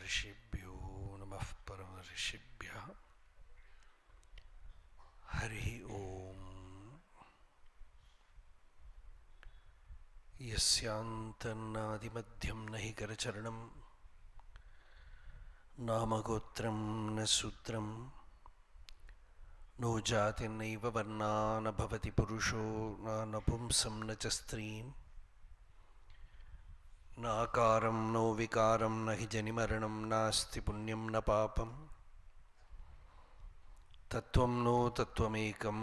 ऋषिभ्यो नमः परमऋषिभ्यः। हरि ओम। यस्यान्तन्नादिमध्यं न हि करचरणं नामगोत्रं न सूत्रं नो जातिर्नैव वर्णा न भवति पुरुषो न नपुंसं न च स्त्रीं नाकारं नो विकारं न हि जनिमरणं नास्ति पुण्यं न पापं तत्त्वं नो तत्त्वमेकं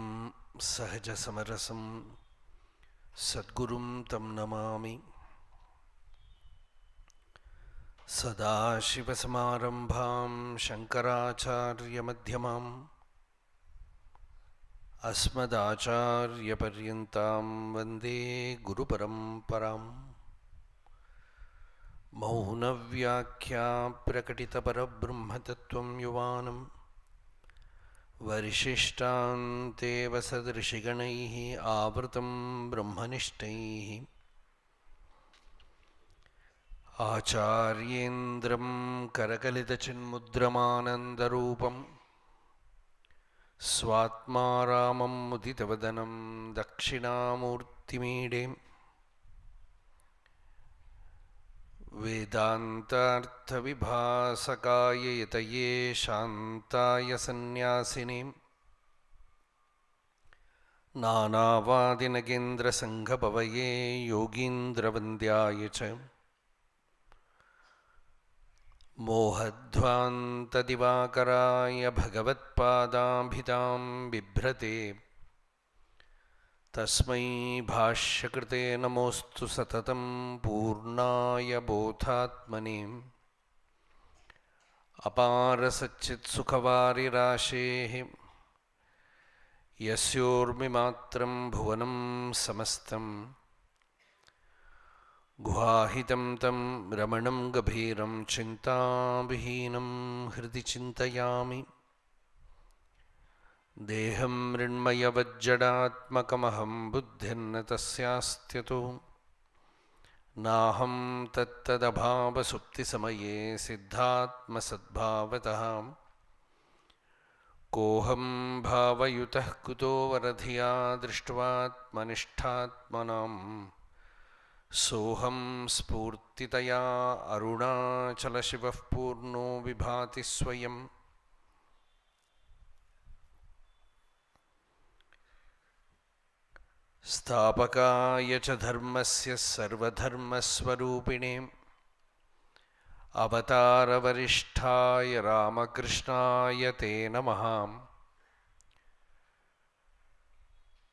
सहजसमरसं सद्गुरुं तं नमामि। सदाशिवसमारम्भां शङ्कराचार्यमध्यमाम् अस्मदाचार्यपर्यन्तां वन्दे गुरुपरम्पराम्। मौनव्याख्या प्रकटितपरब्रह्मतत्त्वं युवानं वरिशिष्टान्तेव सदृशिगणैः आवृतं ब्रह्मनिष्ठैः आचार्येन्द्रं करकलितचिन्मुद्रमानन्दरूपं स्वात्मा रामं मुदितवदनं दक्षिणामूर्तिमीडे वेदान्तार्थविभासकाय यतये शान्ताय सन्न्यासिने नानावादिनगेन्द्रसङ्घपवये योगीन्द्रवन्द्याय च मोहध्वान्तदिवाकराय भगवत्पादाभिधां बिभ्रते तस्मै भाष्यकृते नमोऽस्तु सततं पूर्णाय बोधात्मने। अपारसच्चित्सुखवारिराशेः यस्योर्मिमात्रं भुवनं समस्तं गुहाहितं तं रमणं गभीरं चिन्ताविहीनं हृदि चिन्तयामि। देहं मृण्मयवज्जडात्मकमहं बुद्धिर्न तस्यास्त्यतो नाहं तत्तदभावसुप्तिसमये सिद्धात्मसद्भावतः कोऽहं भावयुतः कुतो वरधिया दृष्ट्वात्मनिष्ठात्मनाम् सोऽहं स्फूर्तितया अरुणाचलशिवः पूर्णो विभाति स्वयम्। स्थापकाय च धर्मस्य सर्वधर्मस्वरूपिणे अवतारवरिष्ठाय रामकृष्णाय ते नमः।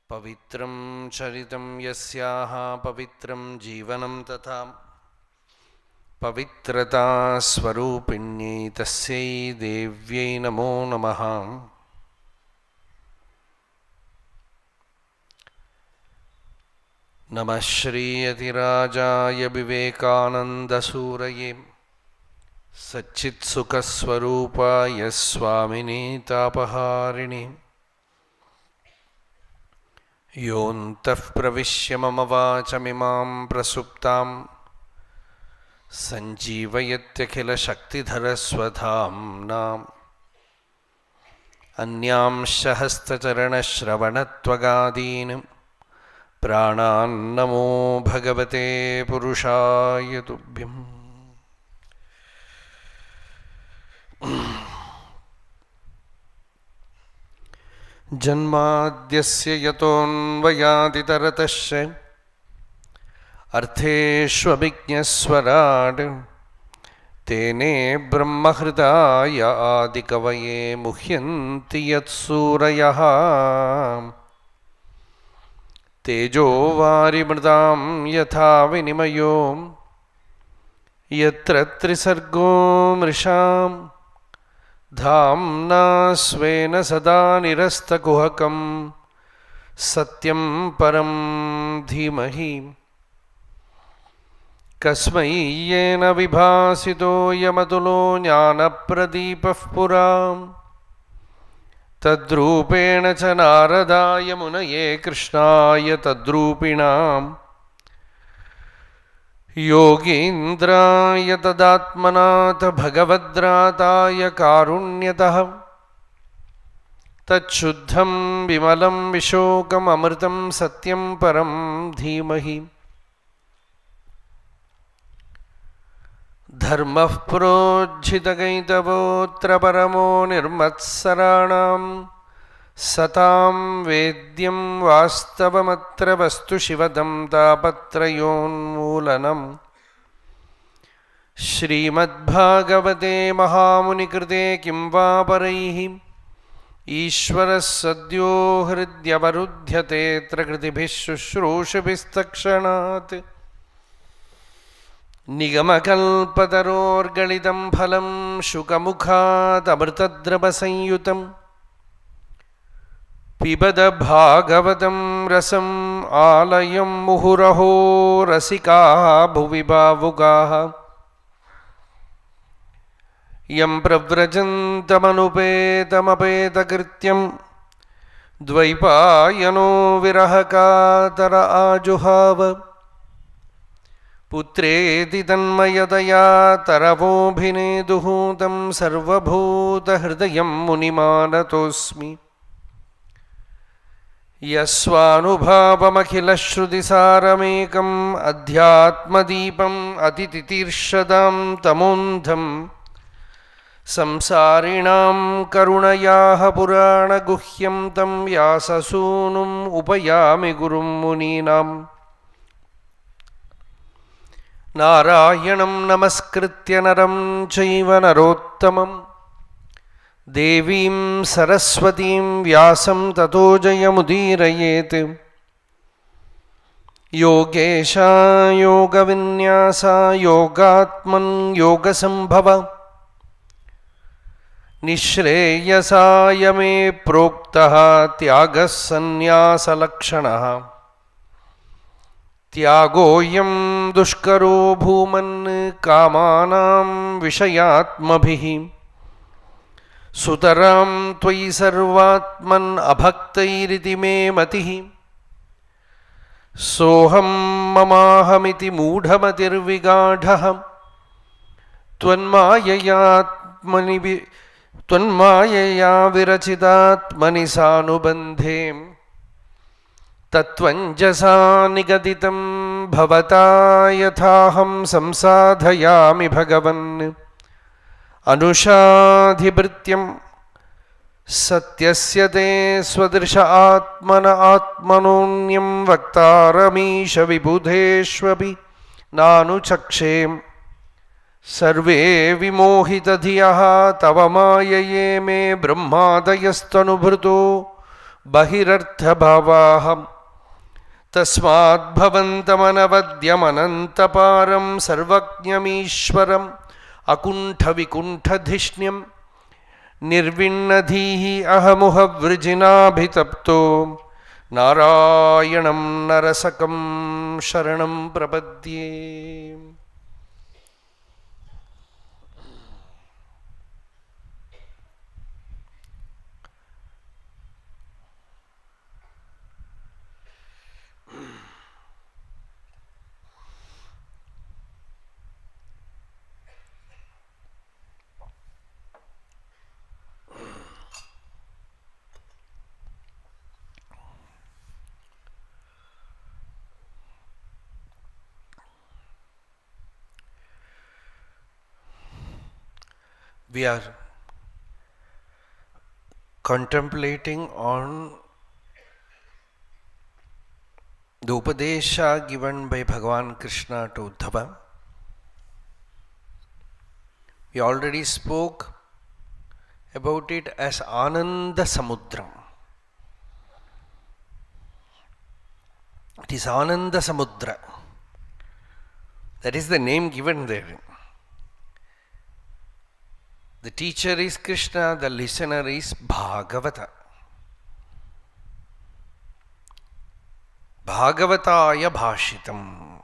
पवित्रं चरितं यस्याः पवित्रं जीवनं तथा पवित्रता स्वरूपिण्यै तस्यै देव्यै नमो नमः। नमः श्रीयतिराजाय विवेकानन्दसूरये सच्चित्सुखस्वरूपाय स्वामिने तापहारिणे योऽन्तः प्रविश्य मम वाचमिमां प्रसुप्तां सञ्जीवयत्यखिलशक्तिधरस्वधाम्ना अन्यांश हस्तचरणश्रवणत्वगादीन् प्राणान्नमो भगवते पुरुषाय तुभ्यम्। जन्माद्यस्य यतोऽन्वयादितरतश्च अर्थेष्वभिज्ञस्वराट् तेने ब्रह्महृदाय आदिकवये मुह्यन्ति यत्सूरयः तेजो वारिमृदां यथा विनिमयो यत्र त्रिसर्गो मृषां धाम्ना स्वेन सदा निरस्तकुहकं सत्यं परं धीमहि। कस्मै येन विभासितो यमतुलो ज्ञानप्रदीपः पुरां तद्रूपेण च नारदाय मुनये कृष्णाय तद्रूपिणां योगीन्द्राय तदात्मनाथ भगवद्राताय कारुण्यतः तच्छुद्धं विमलं विशोकम् अमृतं सत्यं परं धीमहि धर्मः प्रोज्झितकैतवोऽत्र परमो निर्मत्सराणां सतां वेद्यं वास्तवमत्र वस्तु शिवदं तापत्रयोन्मूलनम् श्रीमद्भागवते महामुनिकृते किं वा परैः ईश्वरः सद्यो हृद्यवरुध्यतेऽत्र कृतिभिः शुश्रूषुभिस्तक्षणात् निगमकल्पतरोर्गलितं फलं शुकमुखादमृतद्रवसंयुतं पिबद भागवतं रसम् आलयं मुहुरहो रसिकाः भुवि भावुकाः यं प्रव्रजन्तमनुपेतमपेतकृत्यं द्वैपायनो विरहकातर आजुहाव पुत्रेति तन्मयतया तरवोऽभिनेदुः तं सर्वभूतहृदयं मुनिमानतोऽस्मि यस्वानुभावमखिलश्रुतिसारमेकम् अध्यात्मदीपम् अतितितीर्षदां तमोन्धम् संसारिणां करुणयाः पुराणगुह्यं तं व्याससूनुम् उपयामि गुरुं मुनीनाम् नारायणं नमस्कृत्य नरं चैव नरोत्तमं देवीं सरस्वतीं व्यासं ततो जयमुदीरयेत् योगेशा योगविन्यासा योगात्मन् योगसम्भव निःश्रेयसाय मे प्रोक्तः त्यागः सन्न्यासलक्षणः त्यागोऽयं दुष्करो भूमन् कामानां विषयात्मभिः सुतरां त्वयि सर्वात्मन् अभक्तैरिति मे मतिः सोऽहं ममाहमिति मूढमतिर्विगाढः त्वन्मायया विरचितात्मनि सानुबन्धे तत्त्वञ्जसा निगदितं भवता यथाहं संसाधयामि भगवन् अनुशाधिभृत्यं सत्यस्य ते स्वदृश आत्मन आत्मनोऽन्यं वक्तारमीश विबुधेष्वपि नानुचक्षे सर्वे विमोहितधियः तव मायये मे ब्रह्मादयस्तनुभृतो बहिरर्थभावाः तस्माद्भवन्तमनवद्यमनन्तपारं सर्वज्ञमीश्वरम् अकुण्ठविकुण्ठधिष्ण्यं निर्विण्णधीः अहमुहवृजिनाभितप्तो नारायणं नरसकं शरणं प्रपद्ये. We are contemplating on the Upadesha given by Bhagavan Krishna to Uddhava. We already spoke about it as Ananda Samudram. It is Ananda Samudra. That is the name given there. The teacher is Krishna, the listener is Bhagavata. Bhagavataya Bhashitam.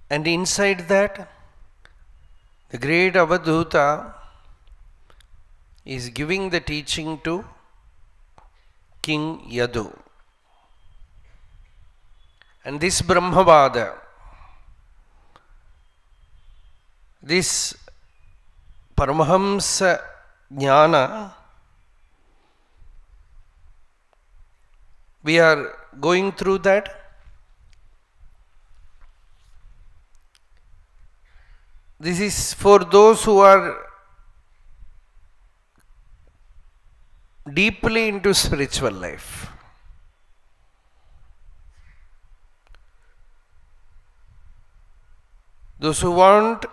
And inside that, the great Avadhuta is giving the teaching to King Yadu. And this Brahmavada, this Paramahamsa Jnana, we are going through that. This is for those who are deeply into spiritual life. Those who want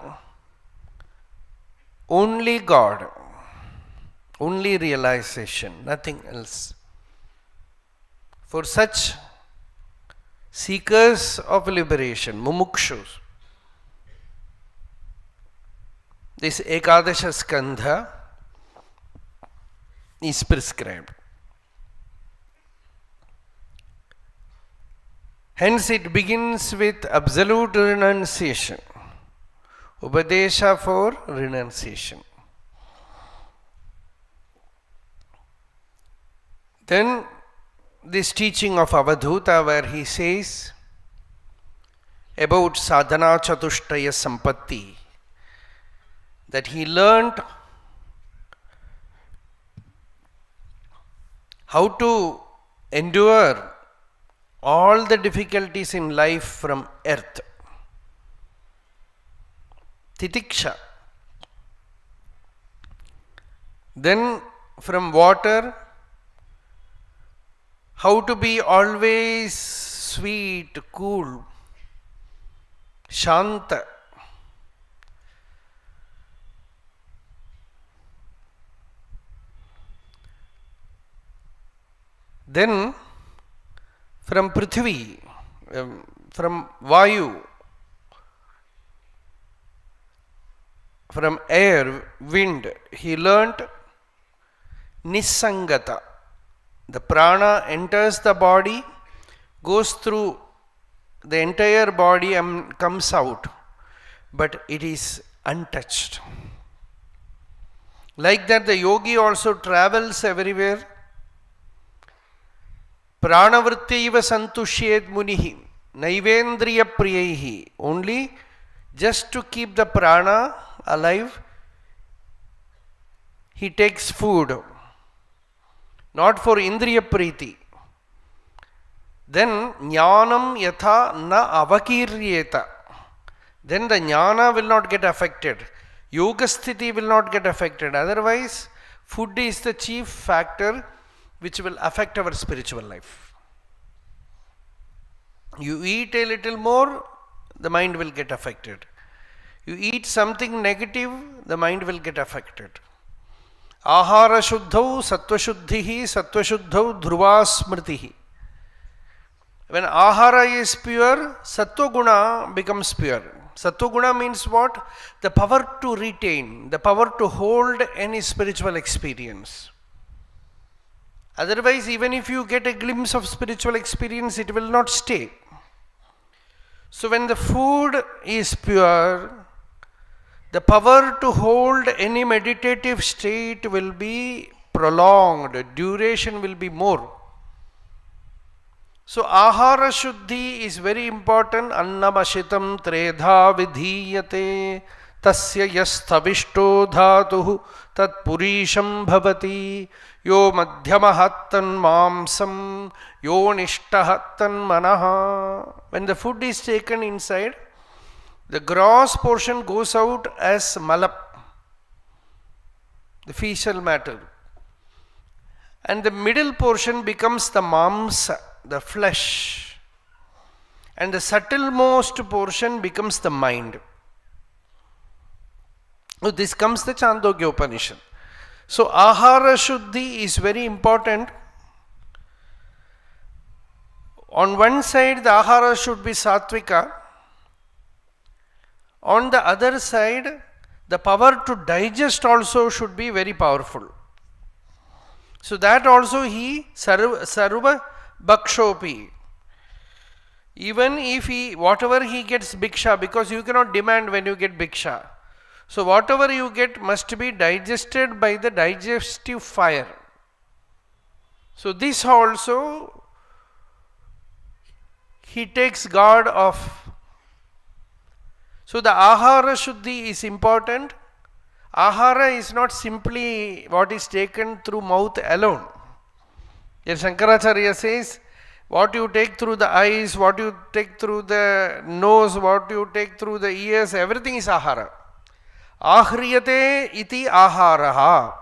only God, only realization, nothing else. For such seekers of liberation, mumukshus, this Ekadasha Skandha is prescribed. Hence it begins with absolute renunciation. Upadesha for renunciation. Then this teaching of Avadhuta, where he says about sadhana chatushtaya sampatti, that he learnt how to endure all the difficulties in life from earth. Titiksha. Then from water, how to be always sweet, cool, shanta. Then from Prithvi, from Vayu, from air, wind, he learnt Nissangata. The prana enters the body, goes through the entire body and comes out, but it is untouched. Like that, the yogi also travels everywhere. Pranavrittaiva santushyed munihi naivendriya priyahi. Only just to keep the prana alive, he takes food, not for indriya priti. Then jnanam yatha na avakiryeta. Then the jnana will not get affected. Yoga sthiti will not get affected. Otherwise, food is the chief factor which will affect our spiritual life. You eat a little more, the mind will get affected. You eat something negative, the mind will get affected. Ahara shuddhau sattva shuddhau dhruva smritihi. When ahara is pure, sattva guna becomes pure. Sattva guna means what? The power to retain, the power to hold any spiritual experience. Otherwise, even if you get a glimpse of spiritual experience, it will not stay. So when the food is pure, the power to hold any meditative state will be prolonged, duration will be more. So ahara shuddhi is very important. Annamashitam tredha vidhiyate tasya yasthavishto dhatuhu tat purisham bhavati yo madhyamahattan mamsam yo nishtahattan manaha. When the food is taken inside, the gross portion goes out as malap, the fecal matter, and the middle portion becomes the mamsa, the flesh, and the subtlemost portion becomes the mind. So this comes the Chandogya Upanishad. So ahara shuddhi is very important. On one side, the ahara should be sattvika. On the other side, the power to digest also should be very powerful. So that also he sarva bhakshopi. Even if he, whatever he gets bhiksha, because you cannot demand when you get bhiksha. So whatever you get must be digested by the digestive fire. So this also he takes guard of. So the ahara shuddhi is important. Ahara is not simply what is taken through mouth alone. Here Shankaracharya says, what you take through the eyes, what you take through the nose, what you take through the ears, everything is ahara. Ahriyate iti aharaha.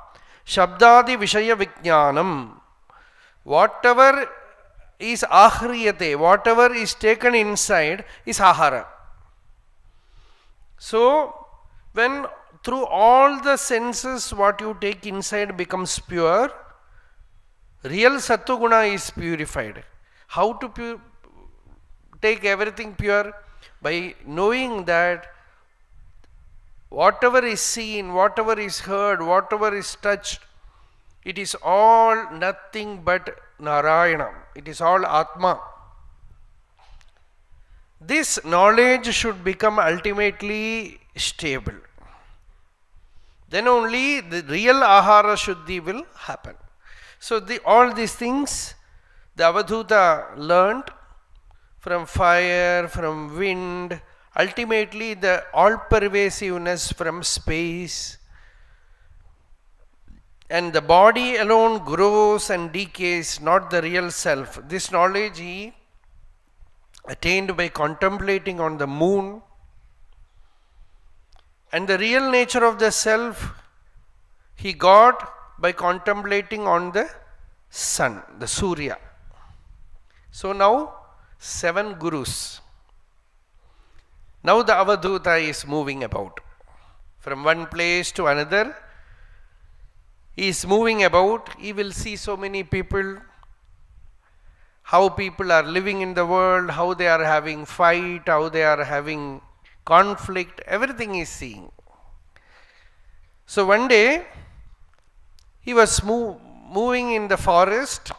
Shabdadi vishaya vijnanam. Whatever is ahriyate, whatever is taken inside is ahara. So, when through all the senses what you take inside becomes pure, real sattva-guna is purified. How to take everything pure? By knowing that whatever is seen, whatever is heard, whatever is touched, it is all nothing but Narayana. It is all Atma. This knowledge should become ultimately stable. Then only the real ahara shuddhi will happen. So all these things the Avadhuta learnt from fire, from wind, ultimately the all-pervasiveness from space. And the body alone grows and decays, not the real self. This knowledge he attained by contemplating on the moon. And the real nature of the self he got by contemplating on the sun, the Surya. So now 7 gurus. Now the Avadhuta is moving about from one place to another. He is moving about. He will see so many people, how people are living in the world, how they are having fight, how they are having conflict, everything is seeing. So one day he was moving in the forest.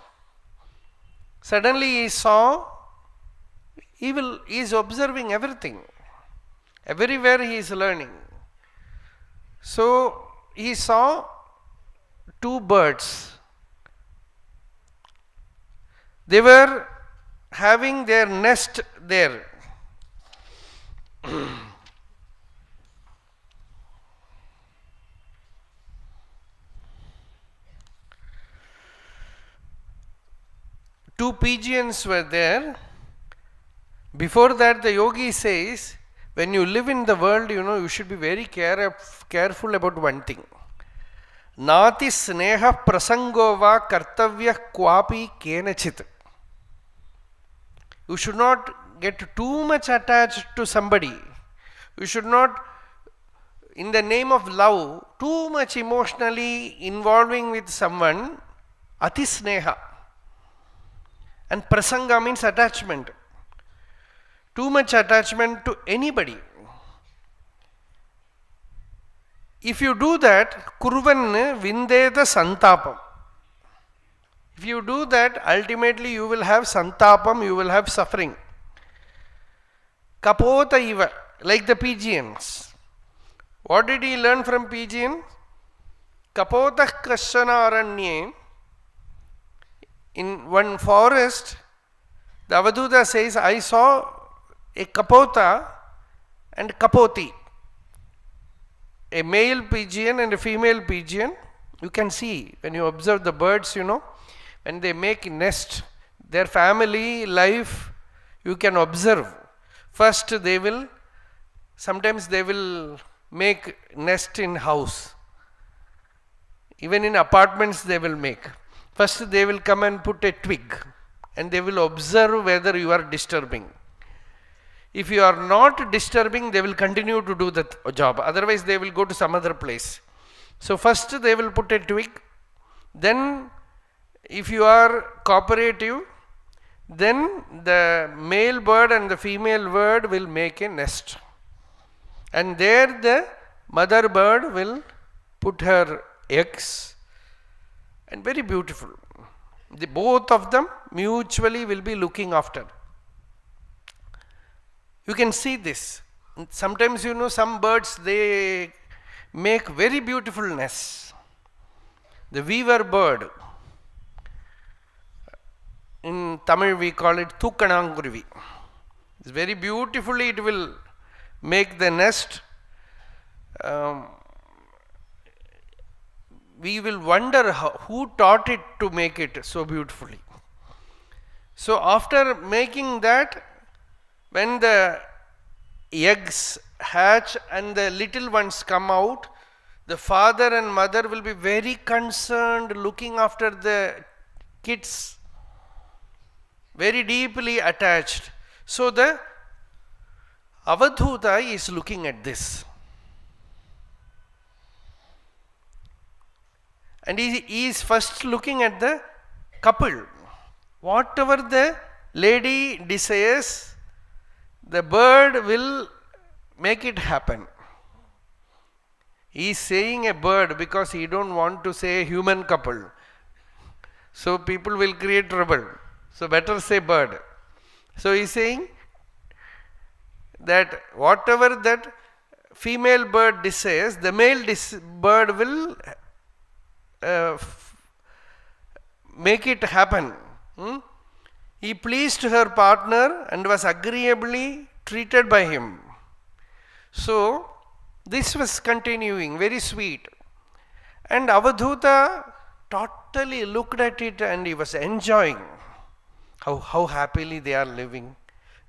Suddenly he saw, he is observing everything. Everywhere he is learning. So he saw 2 birds. They were having their nest there. Two pigeons were there. Before that, the yogi says, when you live in the world, you should be very careful about one thing. Nati sneha prasangova kartavya kwapi kenachit. You should not get too much attached to somebody. You should not, in the name of love, too much emotionally involving with someone. Ati sneha. And prasanga means attachment. Too much attachment to anybody. If you do that, kurvan vindeda santapam. If you do that, ultimately you will have santapam, you will have suffering. Kapota iva, like the pigeons. What did he learn from pigeon? Kapotah kashana aranye. In one forest, the Avadhuta says, I saw a kapota and kapoti. A male pigeon and a female pigeon. You can see when you observe the birds, when they make a nest, their family life, you can observe. First sometimes they will make nest in house. Even in apartments they will make. First they will come and put a twig and they will observe whether you are disturbing. If you are not disturbing, they will continue to do that job. Otherwise they will go to some other place. So first they will put a twig. Then if you are cooperative, then the male bird and the female bird will make a nest. And there the mother bird will put her eggs. And very beautiful. Both of them mutually will be looking after. You can see this. Sometimes some birds, they make very beautiful nests. The weaver bird, in Tamil we call it Thookananguruvi. Very beautifully it will make the nest. We will wonder who taught it to make it so beautifully. So after making that, when the eggs hatch and the little ones come out, the father and mother will be very concerned, looking after the kids, very deeply attached. So the Avadhuta is looking at this. And he is first looking at the couple. Whatever the lady desires, the bird will make it happen. He is saying a bird because he don't want to say a human couple. So people will create trouble. So better say bird. So he is saying that whatever that female bird desires, the male bird will make it happen. He pleased her partner and was agreeably treated by him. So this was continuing, very sweet. And Avadhuta totally looked at it and he was enjoying how happily they are living.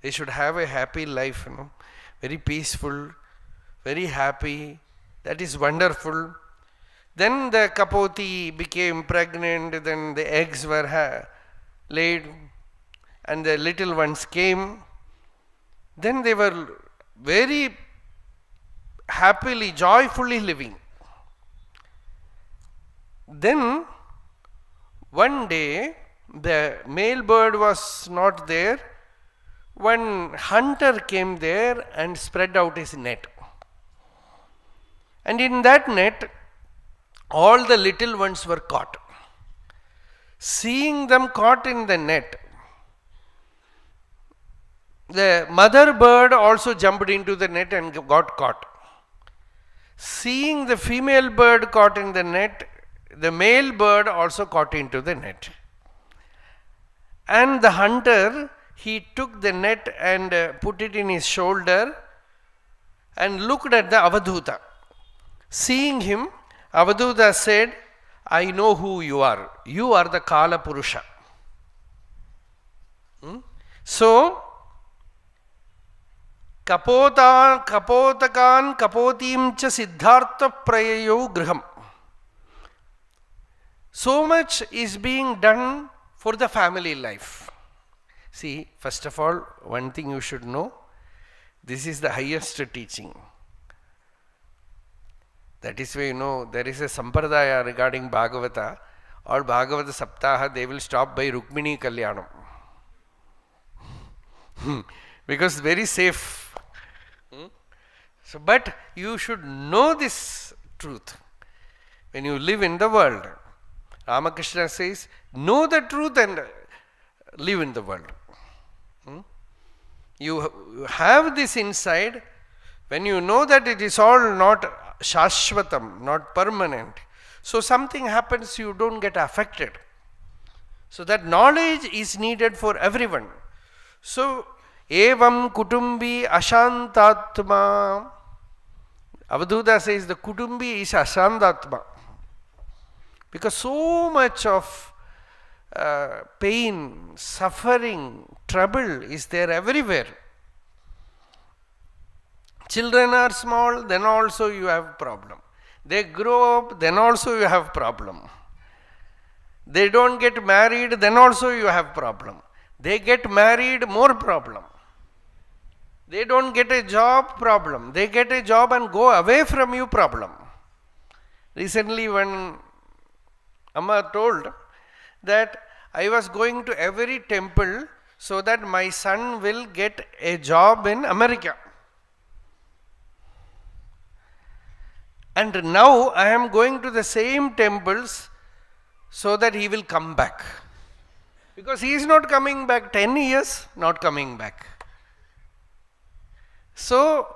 They should have a happy life, very peaceful, very happy. That is wonderful. Then the Kapoti became pregnant, then the eggs were laid and the little ones came. Then they were very happily, joyfully living. Then one day the male bird was not there. One hunter came there and spread out his net. And in that net, all the little ones were caught. Seeing them caught in the net, the mother bird also jumped into the net and got caught. Seeing the female bird caught in the net, the male bird also caught into the net. And the hunter, he took the net and put it in his shoulder and looked at the Avadhuta. Seeing him, Avadhuta said, I know who you are. You are the Kala Purusha. So, Kapotakan kapotim cha siddhartha prayayo griham. So much is being done for the family life. See, first of all, one thing you should know, this is the highest teaching. That is why there is a sampradaya regarding Bhagavata. All Bhagavata Saptaha, they will stop by Rukmini Kalyanam. Because very safe. So, but you should know this truth when you live in the world. Ramakrishna says, know the truth and live in the world. You have this inside when you know that it is all not shashvatam, not permanent. So something happens, you don't get affected. So that knowledge is needed for everyone. So, evam kutumbi ashantatma. Avadhuta says the kutumbi is ashantatma. Because so much of pain, suffering, trouble is there everywhere. Children are small, then also you have problem. They grow up, then also you have problem. They don't get married, then also you have problem. They get married, more problem. They don't get a job, problem. They get a job and go away from you, problem. Recently when Amma told that I was going to every temple so that my son will get a job in America. And now I am going to the same temples so that he will come back. Because he is not coming back 10 years, not coming back. So,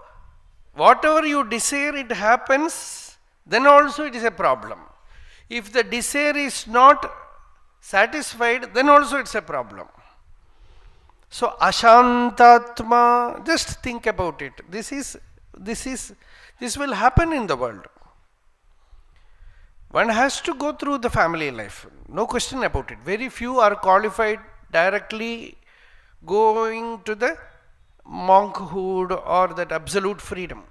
whatever you desire, it happens, then also it is a problem. If the desire is not satisfied, then also it's a problem. So Ashantatma, just think about it. This will happen in the world. One has to go through the family life, no question about it. Very few are qualified directly going to the monkhood or that absolute freedom.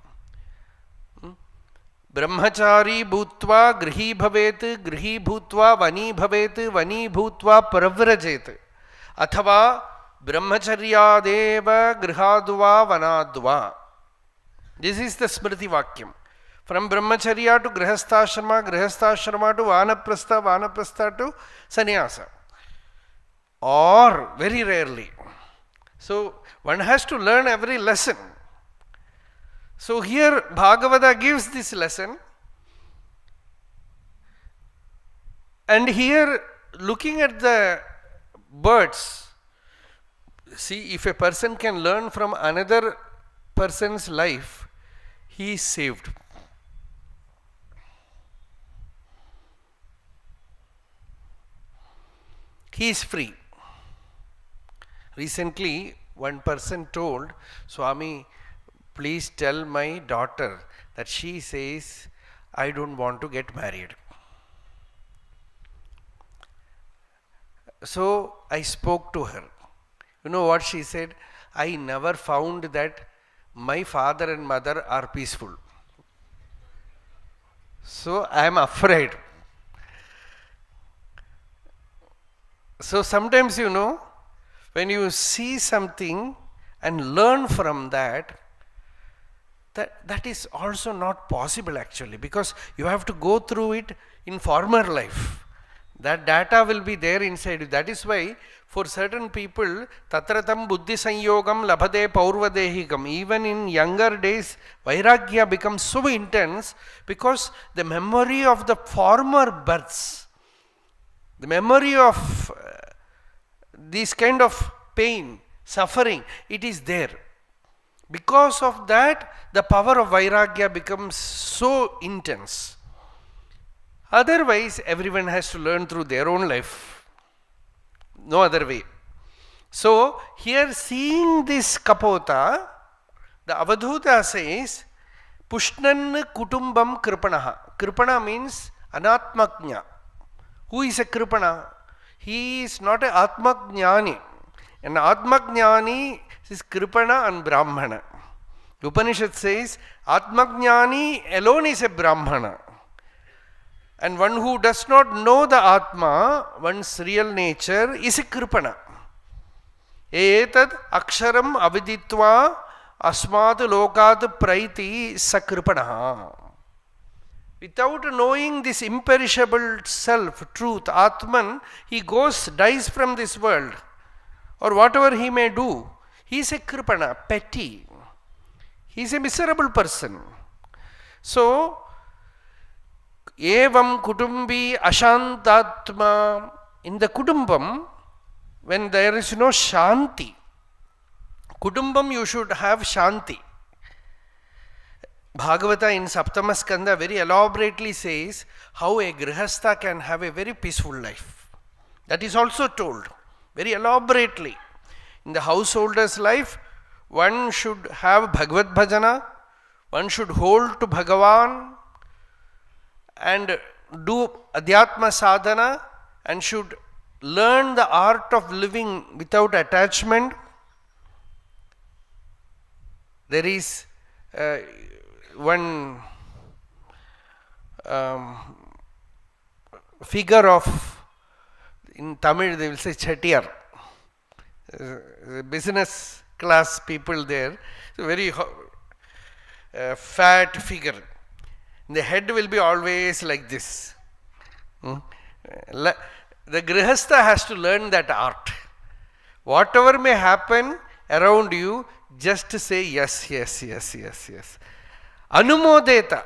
Brahmachari bhutva grihi bhavet, grihi bhutva vani bhavet, vani bhutva pravrajet. Athava brahmacharyadeva grihadva vanadva. This is the Smriti Vakyam. From brahmacharya to grihastha to vanaprastha to sannyasa. Or very rarely. So one has to learn every lesson. So here Bhagavata gives this lesson. And here looking at the birds, see, if a person can learn from another person's life, he is saved. He is free. Recently, one person told, Swami, please tell my daughter that she says, I don't want to get married. So I spoke to her. You know what she said? I never found that my father and mother are peaceful. So I am afraid. So sometimes, when you see something and learn from that is also not possible actually, because you have to go through it in former life. That data will be there inside you. That is why for certain people, tatratam buddhi sanyogam labhade paurvadehikam. Even in younger days, vairagya becomes so intense because the memory of the former births, the memory of this kind of pain, suffering, it is there. Because of that, the power of vairagya becomes so intense. Otherwise, everyone has to learn through their own life. No other way. So, here seeing this kapota, the Avadhuta says, Pushnan kutumbam kripanaha. Kripana means anatmaknya. Who is a kripana? He is not an atmaknyani. An atmaknyani is kripana and brahmana. The Upanishad says, atmaknyani alone is a brahmana. And one who does not know the Atma, one's real nature, is a kripana. Etad aksharam aviditva asmat lokat praiti sakripanaha. Without knowing this imperishable self, truth, Atman, he dies from this world. Or whatever he may do, he is a kripana, petty. He is a miserable person. So, evam kutumbi ashantatma. In the kutumbam, when there is no shanti, kutumbam you should have shanti. Bhagavata in Saptama Skanda very elaborately says how a grihastha can have a very peaceful life. That is also told very elaborately. In the householder's life, one should have Bhagavad Bhajana, one should hold to Bhagavan and do Adhyatma Sadhana and should learn the art of living without attachment. There is one figure of, in Tamil they will say Chettiar, business class people there, so very fat figure. The head will be always like this. The grihastha has to learn that art. Whatever may happen around you, just say yes, yes, yes, yes, yes. Anumodeta.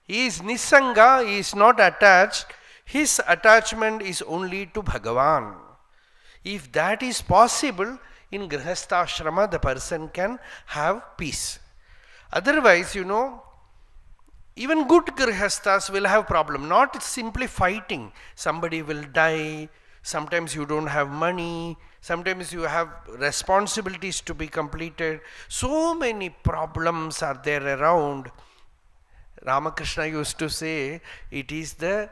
He is nisanga, he is not attached. His attachment is only to Bhagavan. If that is possible, in grihastha the person can have peace. Otherwise, even good grihasthas will have problem. Not simply fighting. Somebody will die. Sometimes you don't have money. Sometimes you have responsibilities to be completed. So many problems are there around. Ramakrishna used to say, it is the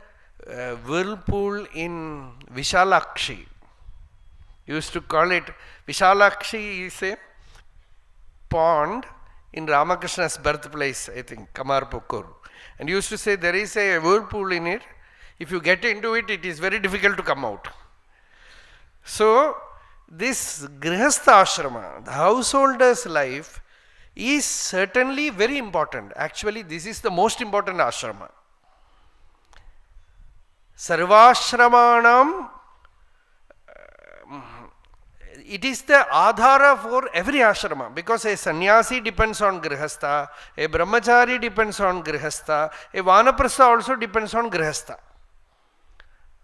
whirlpool in Vishalakshi. Used to call it, Vishalakshi is a pond in Ramakrishna's birthplace, I think, Kamarpukur. And used to say there is a whirlpool in it. If you get into it, it is very difficult to come out. So, this Grihastha Ashrama, the householder's life, is certainly very important. Actually, this is the most important ashrama. Sarvashramanam, it is the adhara for every ashrama, because a sannyasi depends on grihastha, a brahmachari depends on grihastha, a vanaprastha also depends on grihastha.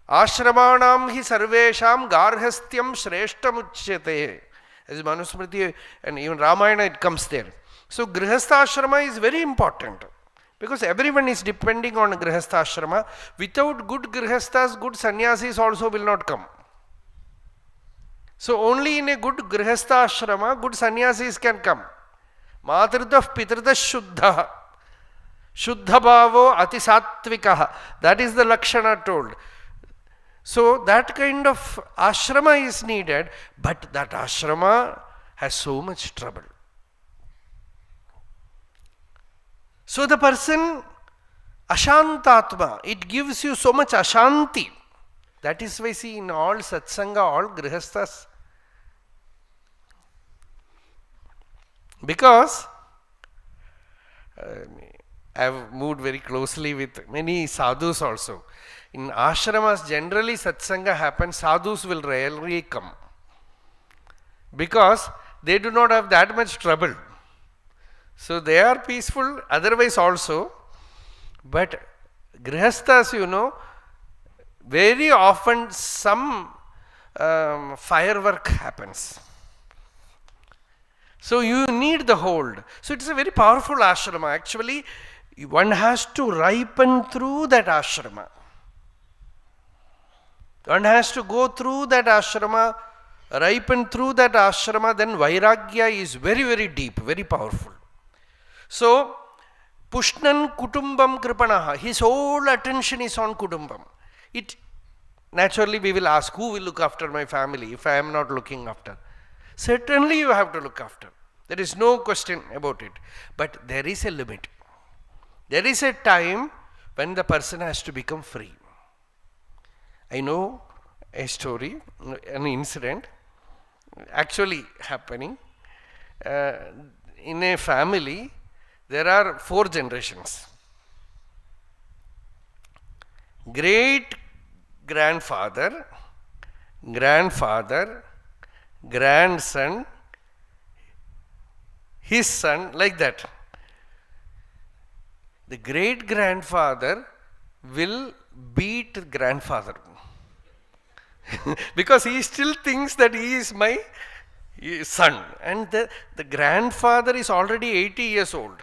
Ashramanam hi sarvesham garhastyam shreshtam uchyate. As Manusmriti and even Ramayana, it comes there. So grihastha ashrama is very important, because everyone is depending on grihastha ashrama. Without good grihasthas, good sannyasis also will not come. So only in a good grihastha ashrama, good sannyasis can come. Matrutah pitrutah shuddha. Shuddha bhavo ati sattvikaha. That is the lakshana told. So that kind of ashrama is needed, but that ashrama has so much trouble. So the person, ashantatma, it gives you so much ashanti. That is why see in all satsanga, all grihasthas. Because I have moved very closely with many sadhus also. In ashramas, generally satsanga happens, sadhus will rarely come. Because they do not have that much trouble. So they are peaceful otherwise also. But grihasthas, very often some firework happens. So you need the hold. So it's a very powerful ashrama. Actually, one has to ripen through that ashrama. One has to go through that ashrama, ripen through that ashrama, then vairagya is very, very deep, very powerful. So, Pushnan Kutumbam Kripanaha, his whole attention is on Kutumbam. Naturally we will ask, who will look after my family if I am not looking after? Certainly you have to look after. There is no question about it. But there is a limit. There is a time when the person has to become free. I know a story, an incident actually happening. In a family, there are 4 generations. Great grandfather, grandfather, grandson, his son, like that. The great grandfather will beat grandfather because he still thinks that he is my son, and the grandfather is already 80 years old,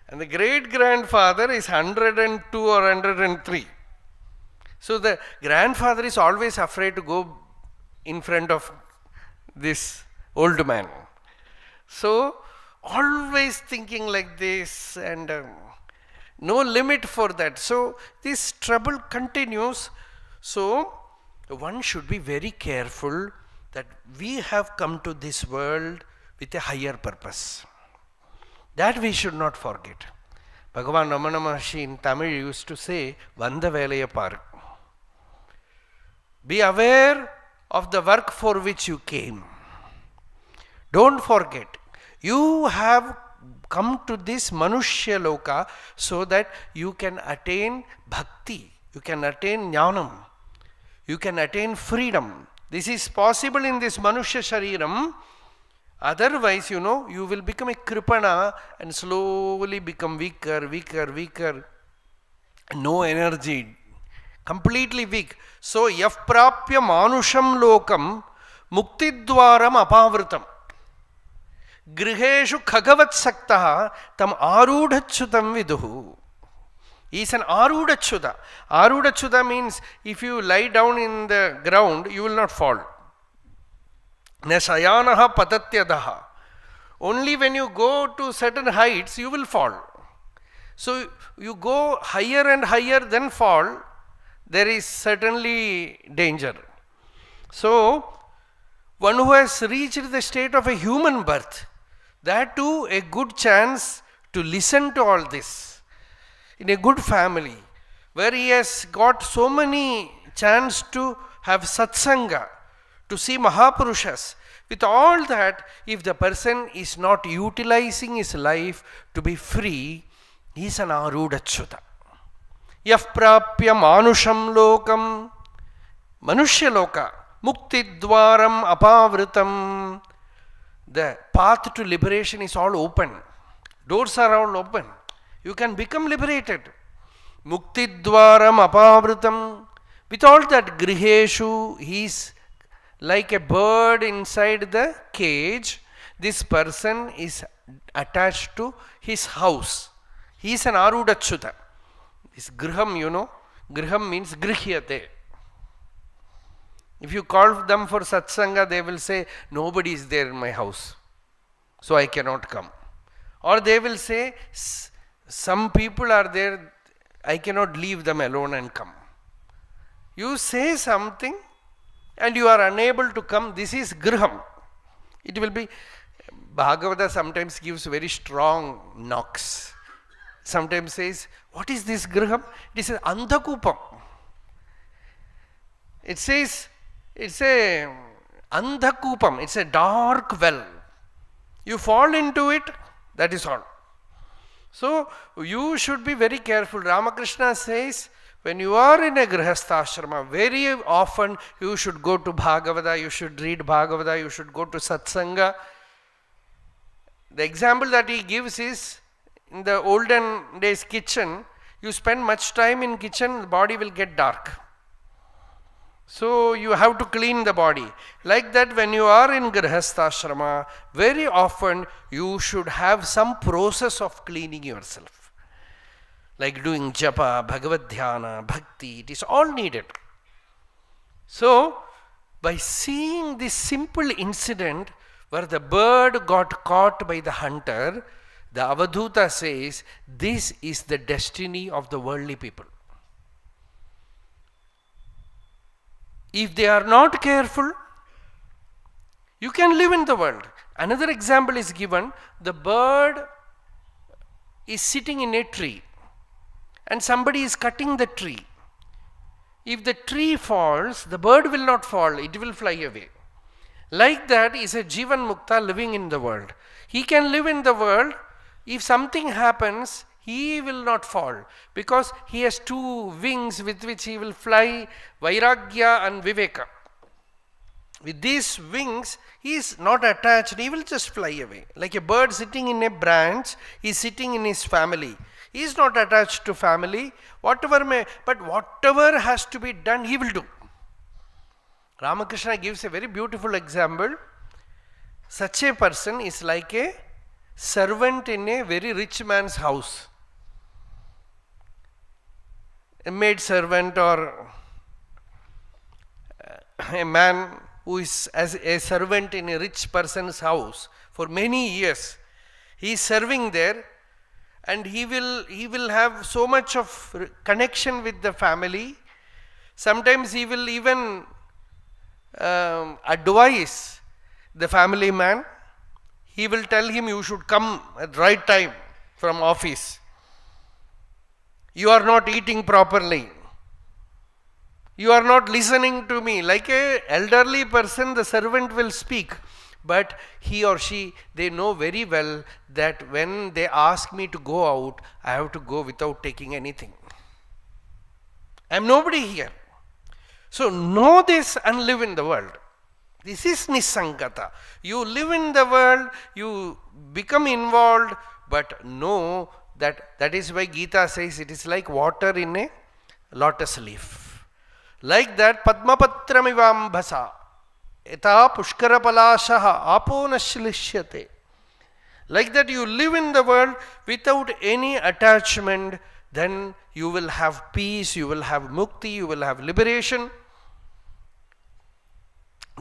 and the great grandfather is 102 or 103. So the grandfather is always afraid to go in front of this old man. So always thinking like this, and no limit for that. So this trouble continues. So one should be very careful that we have come to this world with a higher purpose. That we should not forget. Bhagavan Ramana Maharshi in Tamil used to say, Vanda Velaya Paru. Be aware of the work for which you came. Don't forget, you have come to this Manushya Loka so that you can attain bhakti, you can attain jnanam, you can attain freedom. This is possible in this Manushya Shariram. Otherwise, you will become a kripana and slowly become weaker, weaker, weaker. No energy, completely weak. So, yafprapya manusham lokam muktidwaram apavritam. Griheshu khagavat saktaha tam arudhachutam viduhu. He is an arudhachuta. Arudhachuta means if you lie down in the ground, you will not fall. Na shayanaha patatyadaha. Only when you go to certain heights, you will fall. So you go higher and higher, then fall. There is certainly danger. So, one who has reached the state of a human birth, that too a good chance to listen to all this in a good family, where he has got so many chance to have satsanga, to see Mahapurushas. With all that, if the person is not utilizing his life to be free, he is an arudachyuta. Yah prapya manusham lokam, manushya loka, mukti dwaram apavritam. The path to liberation is all open. Doors are all open. You can become liberated. Mukti dwaram apavritam. With all that griheshu, he is like a bird inside the cage. This person is attached to his house. He is an arudachyuta. This griham, griham means grihyate. If you call them for satsanga, they will say, nobody is there in my house, so I cannot come. Or they will say, some people are there, I cannot leave them alone and come. You say something and you are unable to come, this is griham. It will be, Bhagavata sometimes gives very strong knocks. Sometimes says, what is this griham? It is an andhakupam. It says, it's a andhakupam, it's a dark well. You fall into it, that is all. So, you should be very careful. Ramakrishna says, when you are in a grihastha very often you should go to Bhagavata, you should read Bhagavata, you should go to satsanga. The example that he gives is, in the olden days kitchen, you spend much time in kitchen, the body will get dark. So you have to clean the body. Like that, when you are in grihastha very often you should have some process of cleaning yourself. Like doing japa, bhagavad dhyana, bhakti, it is all needed. So, by seeing this simple incident where the bird got caught by the hunter, the Avadhuta says, this is the destiny of the worldly people. If they are not careful, you can live in the world. Another example is given, the bird is sitting in a tree and somebody is cutting the tree. If the tree falls, the bird will not fall, it will fly away. Like that is a Jivan Mukta living in the world. He can live in the world. If something happens, he will not fall because he has two wings with which he will fly, Vairagya and Viveka. With these wings, he is not attached, he will just fly away. Like a bird sitting in a branch, he is sitting in his family. He is not attached to family, but whatever has to be done, he will do. Ramakrishna gives a very beautiful example. Such a person is like a servant in a very rich man's house. A maid servant or a man who is as a servant in a rich person's house for many years. He is serving there and he will have so much of connection with the family. Sometimes he will even advise the family man. He will tell him, you should come at right time from office. You are not eating properly. You are not listening to me. Like a elderly person, the servant will speak. But he or she, they know very well that when they ask me to go out, I have to go without taking anything. I am nobody here. So know this and live in the world. This is Nisangata. You live in the world, you become involved, but know that is why Gita says it is like water in a lotus leaf. Like that, Padmapatram bhasa, eta pushkarapalashaha apo nashlishyate. Like that, you live in the world without any attachment, then you will have peace, you will have mukti, you will have liberation.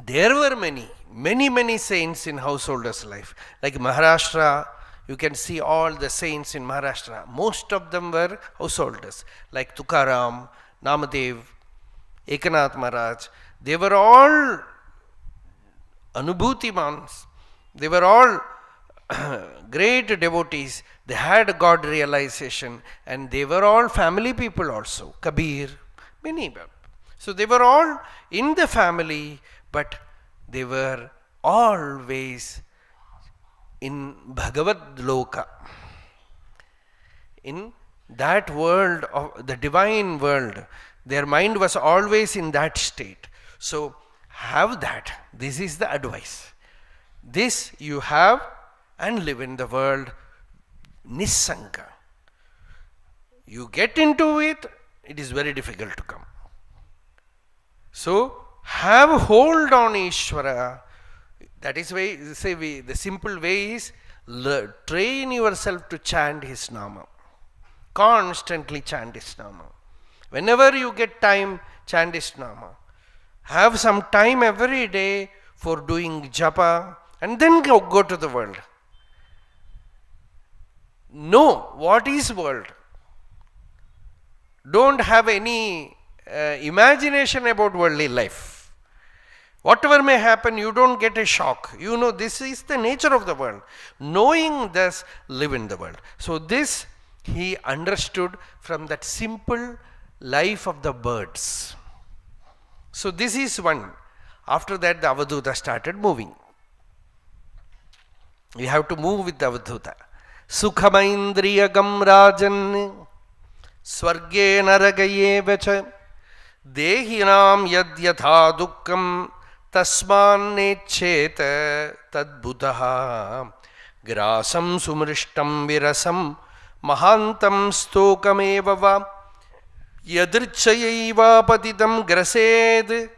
There were many saints in householders' life. Like Maharashtra, you can see all the saints in Maharashtra. Most of them were householders, like Tukaram, Namadev, Ekanath Maharaj. They were all Anubhutimans. They were all great devotees. They had God realization, and they were all family people also. Kabir, many. So they were all in the family, but they were always in Bhagavad Loka, in that world of the divine world. Their mind was always in that state. So have that. This is the advice. This you have and live in the world Nissanka. You get into it, it is very difficult to come. So have hold on Ishvara. That is why the simple way is train yourself to chant his Nama. Constantly chant his Nama. Whenever you get time, chant his Nama. Have some time every day for doing japa, and then go to the world. Know what is world. Don't have any imagination about worldly life. Whatever may happen, you don't get a shock. You know this is the nature of the world. Knowing this, live in the world. So this he understood from that simple life of the birds. So this is one. After that the Avadhuta started moving. We have to move with the Avadhuta. Sukhamaindriyagam rajan swarge naragaye vacha dehinam yadyatha dukkam tasman necheta tadbuddha grasam sumrishtam virasam mahantam stokameva va yadrichayaiva patitam grased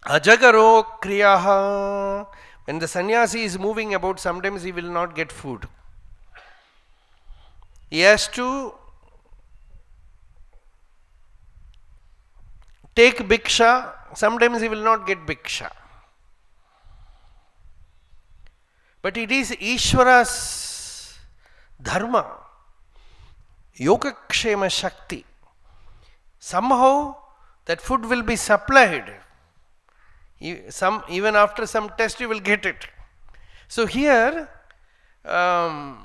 ajagaro-vritti. When the sannyasi is moving about, sometimes he will not get food. He has to take bhiksha. Sometimes he will not get bhiksha. But it is Ishvara's dharma, yogakshema shakti. Somehow that food will be supplied. Even after some test you will get it. So here the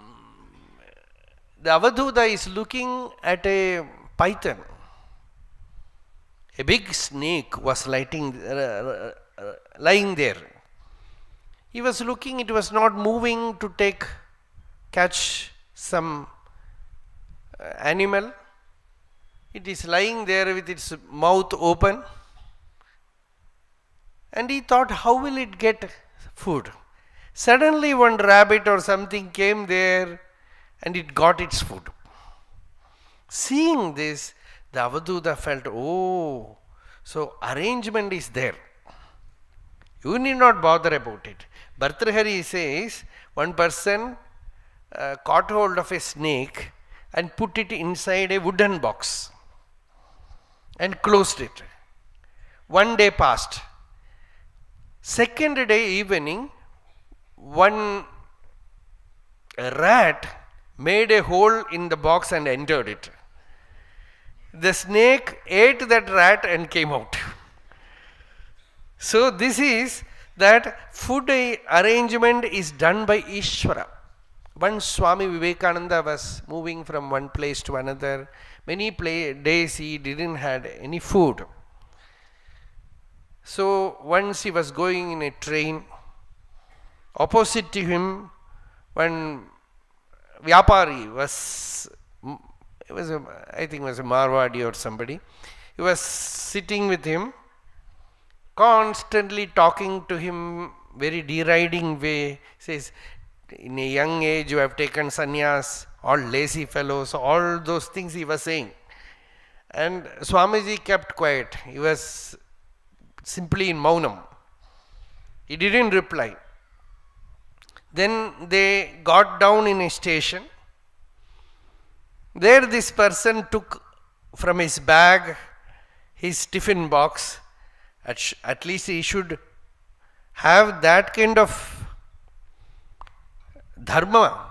Avadhuta is looking at a python. A big snake was lying there. He was looking, it was not moving to catch some animal. It is lying there with its mouth open. And he thought, how will it get food? Suddenly one rabbit or something came there and it got its food. Seeing this, the Avadhuta felt, oh, so arrangement is there. You need not bother about it. Bhartrihari says, one person caught hold of a snake and put it inside a wooden box and closed it. One day passed. Second day evening, one rat made a hole in the box and entered it. The snake ate that rat and came out. So this is that food arrangement is done by Ishvara. Once Swami Vivekananda was moving from one place to another. Many days he didn't have any food. So once he was going in a train, opposite to him, one Vyapari I think was a Marwadi or somebody. He was sitting with him, constantly talking to him, very deriding way. Says, in a young age you have taken sannyas, all lazy fellows, all those things he was saying. And Swamiji kept quiet. He was simply in Maunam. He didn't reply. Then they got down in a station. There this person took from his bag his tiffin box At least he should have that kind of dharma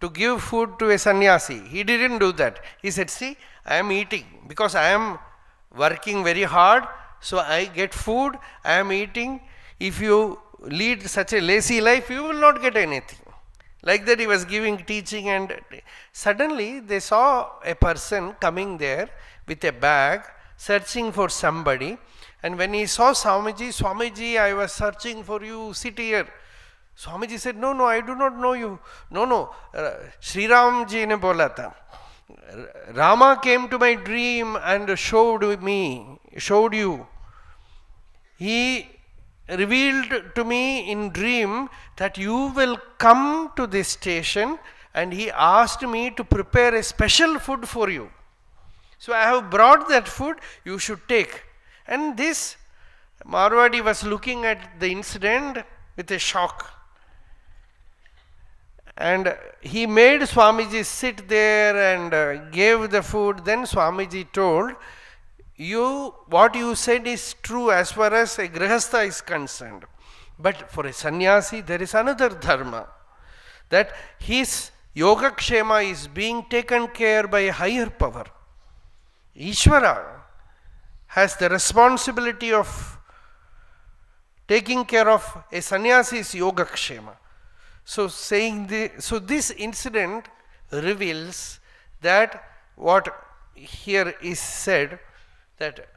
to give food to a sannyasi. He didn't do that. He said, see, I am eating because I am working very hard, so I get food, I am eating. If you lead such a lazy life, you will not get anything. Like that he was giving teaching, and suddenly they saw a person coming there with a bag searching for somebody. And when he saw Swamiji, I was searching for you, sit here. Swamiji said, no, I do not know you. No, Sri Ramji ne bola tha. Rama came to my dream and showed you. He revealed to me in dream that you will come to this station, and he asked me to prepare a special food for you. So I have brought that food, you should take. And this Marwadi was looking at the incident with a shock. And he made Swamiji sit there and gave the food. Then Swamiji told, what you said is true as far as a grihastha is concerned. But for a sannyasi, there is another dharma, that his yogakshema is being taken care by a higher power. Ishvara has the responsibility of taking care of a sannyasi's yogakshema. So this incident reveals that what here is said, that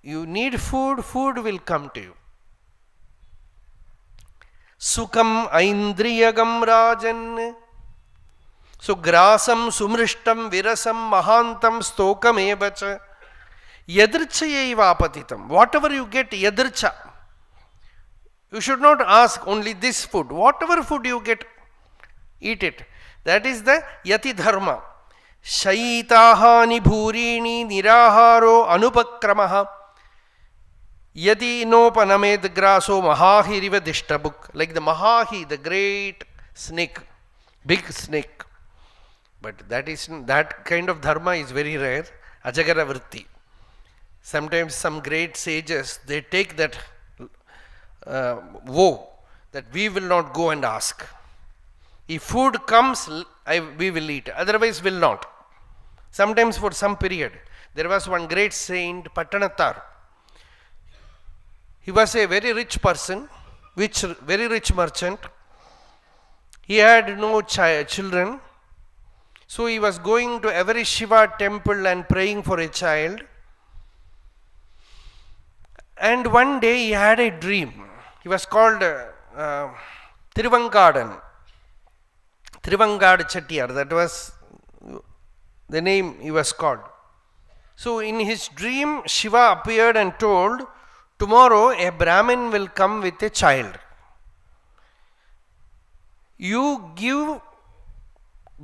you need food, food will come to you. Sukam aindriyagam rajan. So grasam sumrishtam virasam mahantam stokam evacha. Yadrichayaiva apatitam. Whatever you get, yadricha. You should not ask only this food. Whatever food you get, eat it. That is the yati dharma. Shaitahani bhurini niraharo anupakramaha. Yadi nopanamed graso mahahiriva dishtabuk. Like the mahahi, the great snake, big snake. But that kind of dharma is very rare. Ajagara-vritti. Sometimes some great sages, they take that vow that we will not go and ask. If food comes, we will eat. Otherwise, will not. Sometimes for some period. There was one great saint, Pattanathar. He was a very rich person, very rich merchant. He had no children. So he was going to every Shiva temple and praying for a child. And one day he had a dream. He was called Tiruvangad Chettiar. That was the name he was called. So in his dream, Shiva appeared and told, tomorrow a Brahmin will come with a child. You give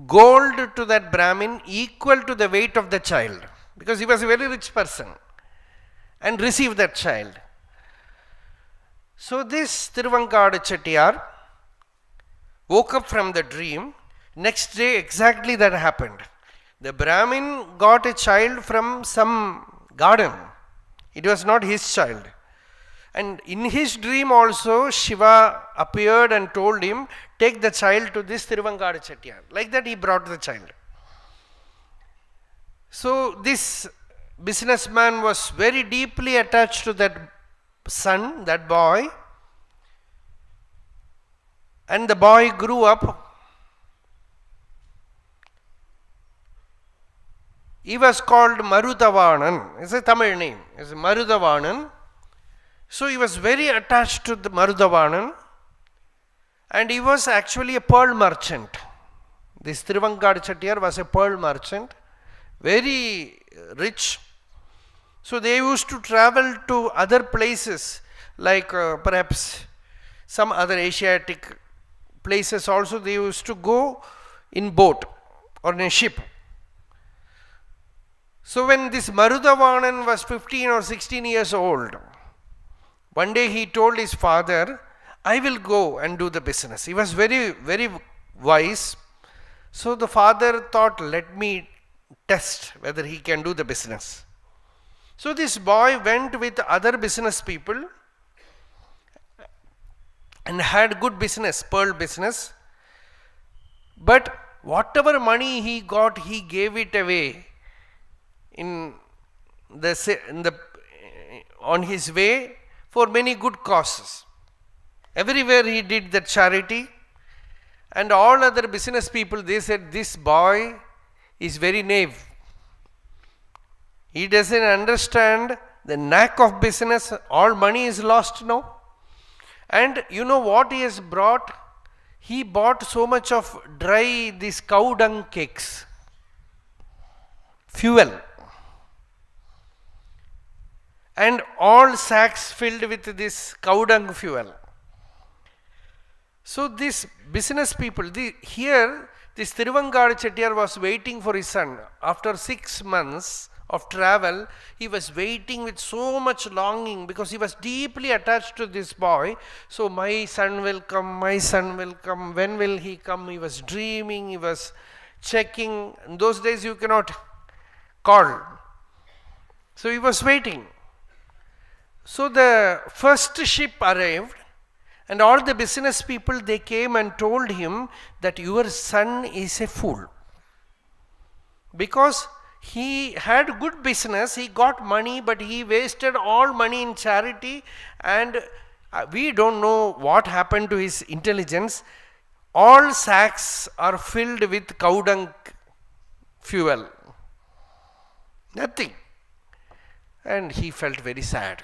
gold to that Brahmin equal to the weight of the child, because he was a very rich person, and receive that child. So this Tiruvangad Chettiar woke up from the dream. Next day exactly that happened. The Brahmin got a child from some garden. It was not his child. And in his dream also Shiva appeared and told him, take the child to this Tiruvangad Chettiar. Like that he brought the child. So this businessman was very deeply attached to that son, that boy. And the boy grew up. He was called Marudavanan. It's a Tamil name. It's Marudavanan. So he was very attached to the Marudavanan. And he was actually a pearl merchant. This Tiruvangad Chettiar was a pearl merchant. Very rich. So they used to travel to other places, like perhaps some other Asiatic places also. They used to go in boat or in a ship. So when this Marudavanan was 15 or 16 years old, one day he told his father, I will go and do the business. He was very, very wise. So the father thought, let me test whether he can do the business. So this boy went with other business people and had good business, pearl business. But whatever money he got, he gave it away on his way for many good causes. Everywhere he did that charity, and all other business people, they said, this boy is very naive. He doesn't understand the knack of business. All money is lost now. And you know what he has brought? He bought so much of these cow dung cakes, fuel, and all sacks filled with this cow dung fuel. So this business people, here this Tiruvangada Chettiar was waiting for his son. After 6 months of travel, he was waiting with so much longing because he was deeply attached to this boy. So my son will come, my son will come, when will he come? He was dreaming, he was checking. In those days you cannot call. So he was waiting. So the first ship arrived, and all the business people, they came and told him that your son is a fool. Because he had good business, he got money, but he wasted all money in charity, and we don't know what happened to his intelligence. All sacks are filled with cow dung fuel. Nothing. And he felt very sad.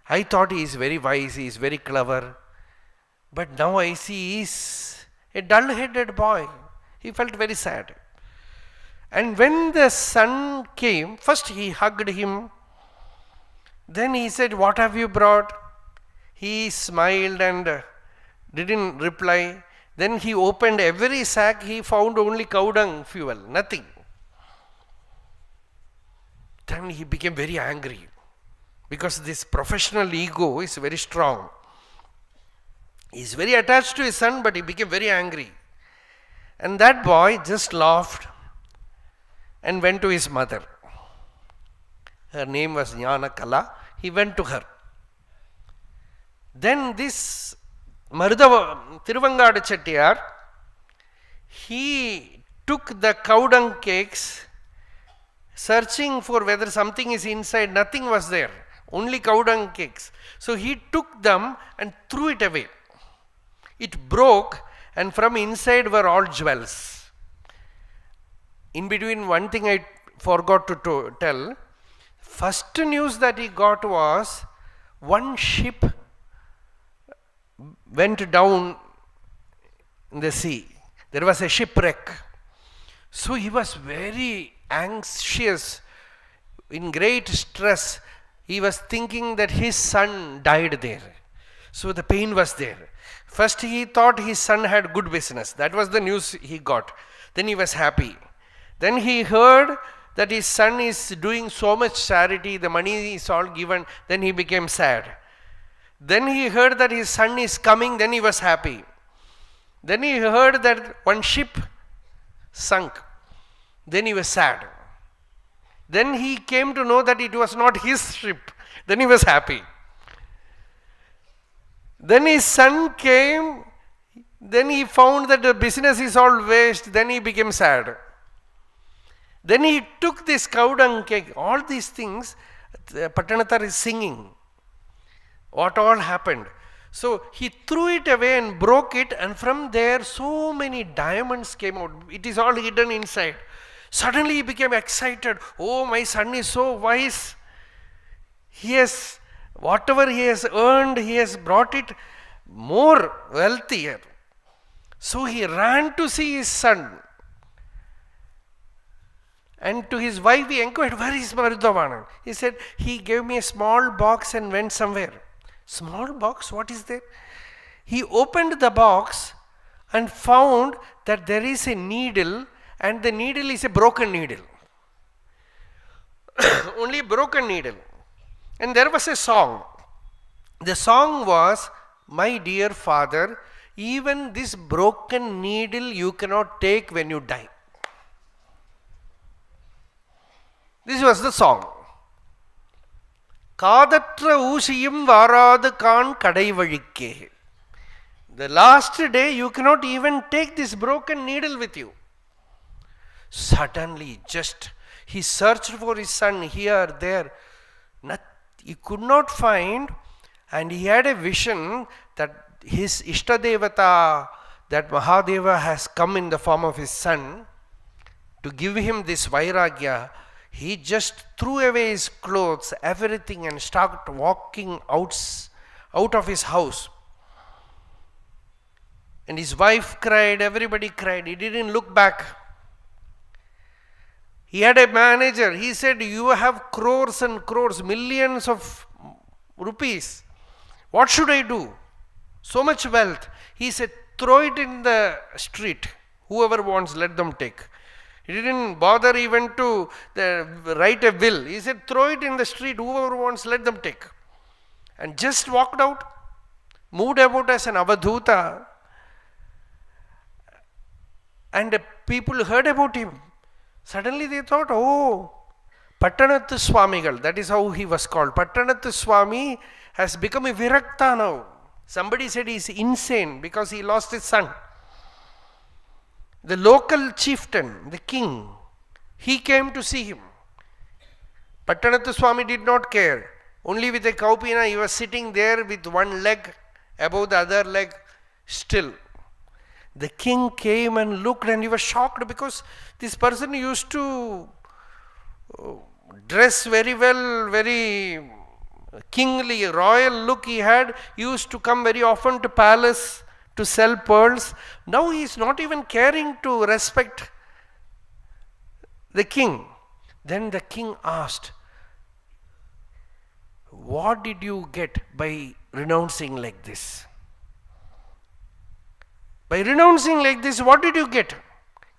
I thought he is very wise, he is very clever. But now I see he is a dull-headed boy. He felt very sad. And when the son came, first he hugged him. Then he said, what have you brought? He smiled and didn't reply. Then he opened every sack, he found only cow dung fuel, nothing. Then he became very angry. Because this professional ego is very strong. He is very attached to his son, but he became very angry. And that boy just laughed and went to his mother. Her name was Jnana Kala. He went to her. Then this Tiruvangada Chettiar, he took the cow dung cakes, searching for whether something is inside. Nothing was there. Only cow dung cakes. So he took them and threw it away. It broke, and from inside were all jewels. In between, one thing I forgot to tell. First news that he got was one ship went down in the sea. There was a shipwreck. So he was very anxious, in great stress. He was thinking that his son died there. So the pain was there. First he thought his son had good business. That was the news he got. Then he was happy. Then he heard that his son is doing so much charity, the money is all given. Then he became sad. Then he heard that his son is coming. Then he was happy. Then he heard that one ship sunk. Then he was sad. Then he came to know that it was not his ship. Then he was happy. Then his son came. Then he found that the business is all waste. Then he became sad. Then he took this cow dung cake. All these things, Pattanathar is singing. What all happened. So he threw it away and broke it, and from there so many diamonds came out. It is all hidden inside. Suddenly he became excited. Oh, my son is so wise. He has, whatever he has earned, he has brought it more wealthier. So he ran to see his son. And to his wife he inquired, where is Uddhava? He said, he gave me a small box and went somewhere. Small box? What is there? He opened the box and found that there is a needle, and the needle is a broken needle. Only broken needle. And there was a song. The song was, my dear father, even this broken needle you cannot take when you die. This was the song. Kadatra Usiyum Varadu Kan Kadai Valikke. The last day you cannot even take this broken needle with you. Suddenly, just he searched for his son here, there. He could not find, and he had a vision that his Ishtadevata, that Mahadeva has come in the form of his son to give him this Vairagya. He just threw away his clothes, everything, and started walking out of his house. And his wife cried, everybody cried. He didn't look back. He had a manager. He said, you have crores and crores, millions of rupees. What should I do? So much wealth. He said, throw it in the street. Whoever wants, let them take. He didn't bother even to write a will. He said, throw it in the street. Whoever wants, let them take. And just walked out. Moved about as an avadhuta. And people heard about him. Suddenly they thought, oh, Pattanath Swamigal, that is how he was called. Pattanath Swami has become a Virakta now. Somebody said he is insane because he lost his son. The local chieftain, the king, he came to see him. Pattanath Swami did not care. Only with a kaupina, he was sitting there with one leg above the other leg still. The king came and looked, and he was shocked because this person used to dress very well, very kingly, royal look he had, used to come very often to palace to sell pearls. Now he is not even caring to respect the king. Then the king asked, what did you get by renouncing like this? By renouncing like this, what did you get?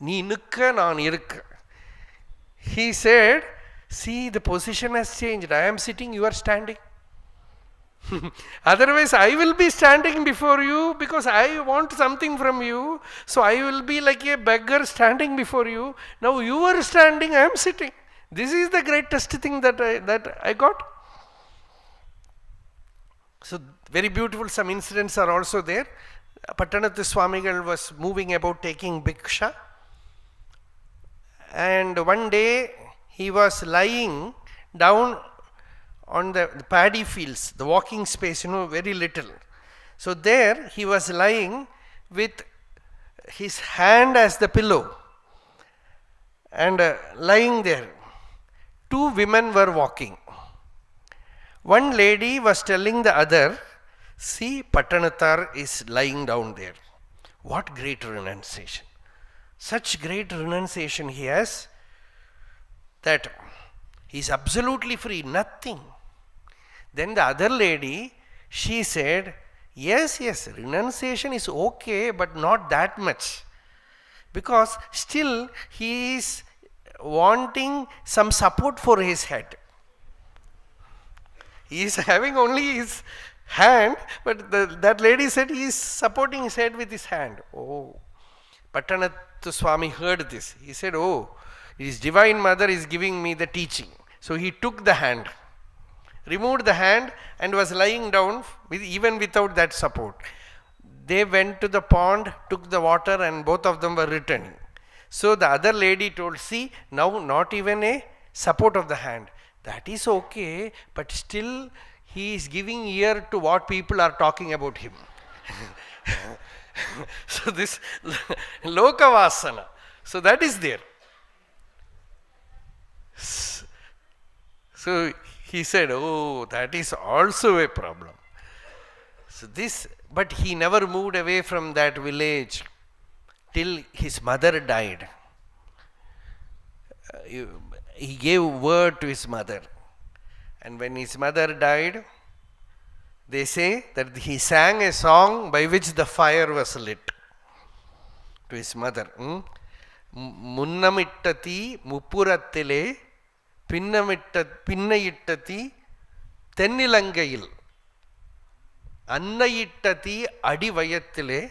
Ni nukka naan irukka. He said, see, the position has changed. I am sitting, you are standing. Otherwise, I will be standing before you because I want something from you. So I will be like a beggar standing before you. Now you are standing, I am sitting. This is the greatest thing that I got. So very beautiful, some incidents are also there. Pattanath Swamigal was moving about taking bhiksha, and one day he was lying down on the paddy fields, the walking space, very little. So there he was lying with his hand as the pillow and lying there. Two women were walking. One lady was telling the other, see, Pattanathar is lying down there. What great renunciation. Such great renunciation he has that he is absolutely free, nothing. Then the other lady, she said, yes, renunciation is okay, but not that much. Because still he is wanting some support for his head. He is having only his hand, but that lady said he is supporting his head with his hand. Oh, Pattanath Swami heard this. He said, oh, his Divine Mother is giving me the teaching. So he took the hand, removed the hand, and was lying down even without that support. They went to the pond, took the water, and both of them were returning. So the other lady told, see, now not even a support of the hand. That is okay, but still he is giving ear to what people are talking about him. So this Lokavasana, so that is there. So he said, oh, that is also a problem. So this, but he never moved away from that village till his mother died. He gave word to his mother. And when his mother died, they say that he sang a song by which the fire was lit to his mother. Munnamittati Muppurattile Pinnayittati Tennilangayil Annayittati Adivayattile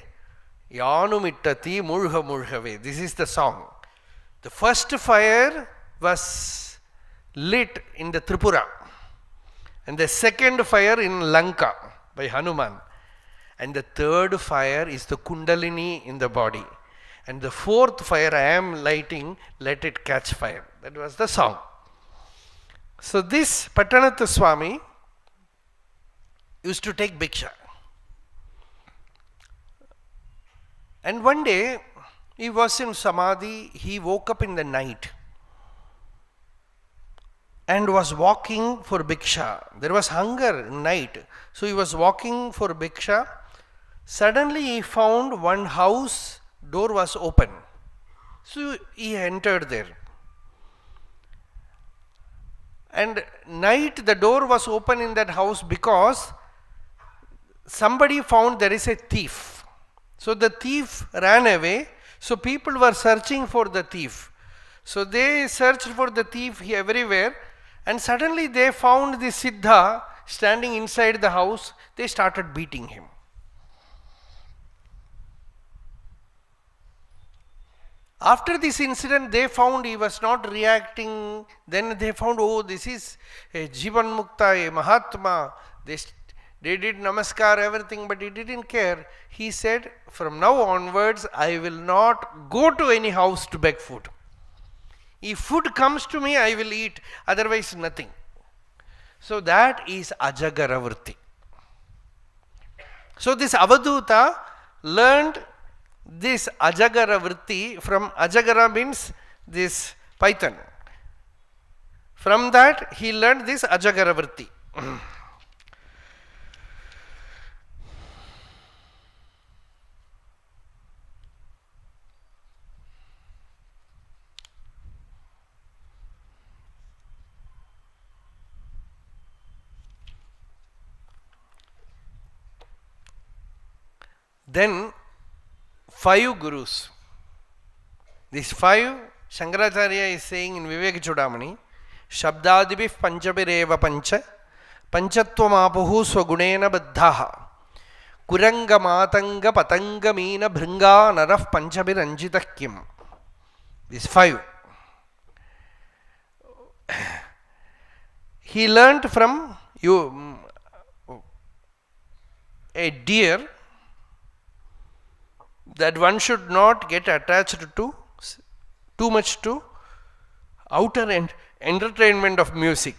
Yanumittati Mulha Mulhave. This is the song. The first fire was lit in the Tripura, And the second fire in Lanka by Hanuman. And the third fire is the Kundalini in the body. And the fourth fire I am lighting, let it catch fire. That was the song. So this Patanatha Swami used to take bhiksha. And one day, he was in Samadhi, he woke up in the night and was walking for bhiksha. There was hunger in night, so he was walking for bhiksha. Suddenly he found one house, door was open. So he entered there. And night the door was open in that house because somebody found there is a thief. So the thief ran away. So people were searching for the thief. So they searched for the thief everywhere, and suddenly they found the Siddha standing inside the house. They started beating him. After this incident, they found he was not reacting. Then they found, oh, this is a Jivan Mukta, a Mahatma. They did namaskar, everything, but he didn't care. He said, from now onwards, I will not go to any house to beg food. If food comes to me, I will eat, otherwise nothing. So that is ajagara-vritti. So this Avaduta learned this ajagara-vritti from ajagara means this python. From that he learned this ajagara-vritti. Then 5 gurus. These 5, Shankaracharya is saying in Vivek Chudamani, Shabdadibhi panchabireva pancha, panchatvamapuhu swagunena baddhaha, kuranga matanga patanga meena bhringa naraf panchabiranjita kim. These 5. He learnt from a deer that one should not get attached to too much to outer entertainment of music,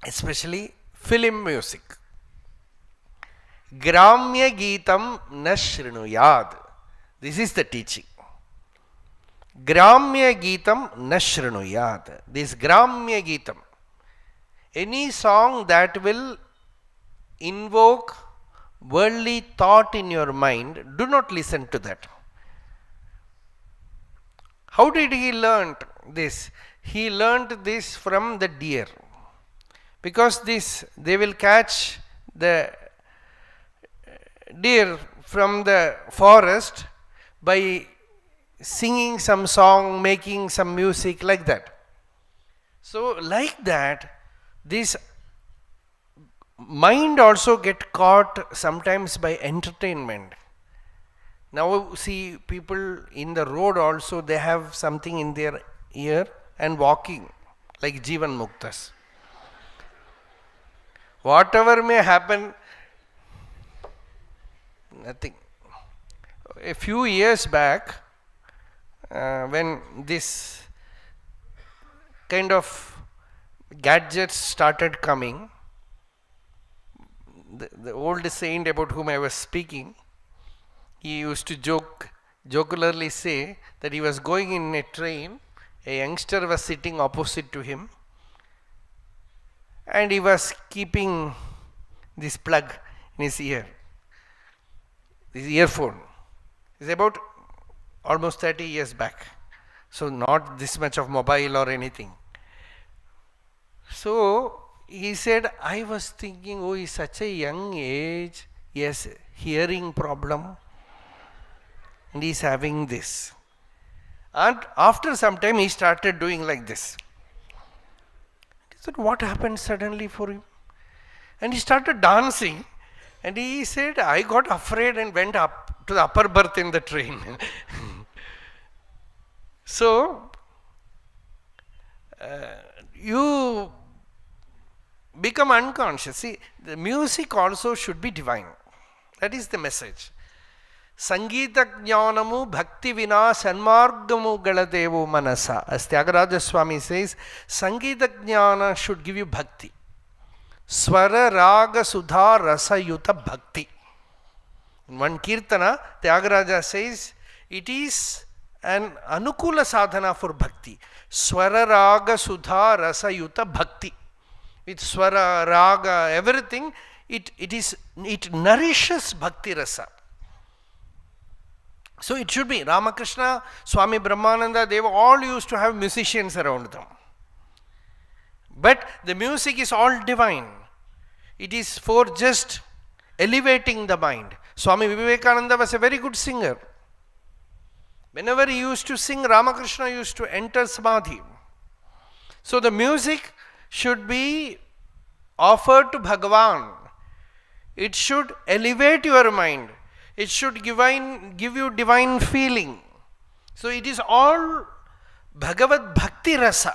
especially film music. Gramya Gitam na Shrinuyad. This is the teaching. Gramya Gitam na Shrinuyad. This Gramya Gitam, any song that will invoke worldly thought in your mind, do not listen to that. How did he learn this? He learnt this from the deer. Because they will catch the deer from the forest by singing some song, making some music like that. So like that, this mind also get caught sometimes by entertainment. Now see, people in the road also, they have something in their ear and walking like Jivan Muktas. Whatever may happen, nothing. A few years back, when this kind of gadgets started coming, the old saint about whom I was speaking, he used to jocularly say that he was going in a train, a youngster was sitting opposite to him, and he was keeping this plug in his ear, this earphone. It's about almost 30 years back, so not this much of mobile or anything. So he said, I was thinking, oh, he's such a young age, yes, hearing problem, and he's having this. And after some time he started doing like this. He said, what happened suddenly for him? And he started dancing, and he said, I got afraid and went up to the upper berth in the train. So you become unconscious. See, the music also should be divine. That is the message. Sangita jnanamu bhakti vina sanmargamu galadevo manasa. As Tyagaraja Swami says, Sangita jnana should give you bhakti. Swara raga sudha rasa yuta bhakti. In one kirtana, Tyagaraja says, it is an anukula sadhana for bhakti. Swara raga sudha rasa yuta bhakti. With swara, raga, everything, it nourishes bhakti rasa. So it should be. Ramakrishna, Swami Brahmananda, they all used to have musicians around them. But the music is all divine. It is for just elevating the mind. Swami Vivekananda was a very good singer. Whenever he used to sing, Ramakrishna used to enter samadhi. So the music should be offered to Bhagavan. It should elevate your mind. It should give you divine feeling. So it is all Bhagavad Bhakti Rasa.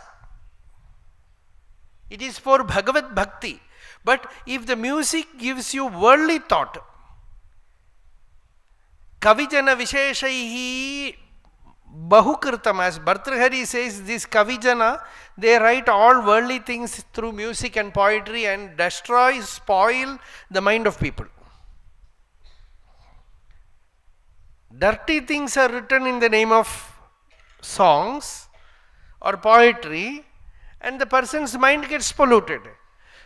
It is for Bhagavad Bhakti. But if the music gives you worldly thought, Kavijana Visheshaihi Bahukritam, as Bhartrhari says, this Kavijana, they write all worldly things through music and poetry and destroy, spoil the mind of people. Dirty things are written in the name of songs or poetry, and the person's mind gets polluted.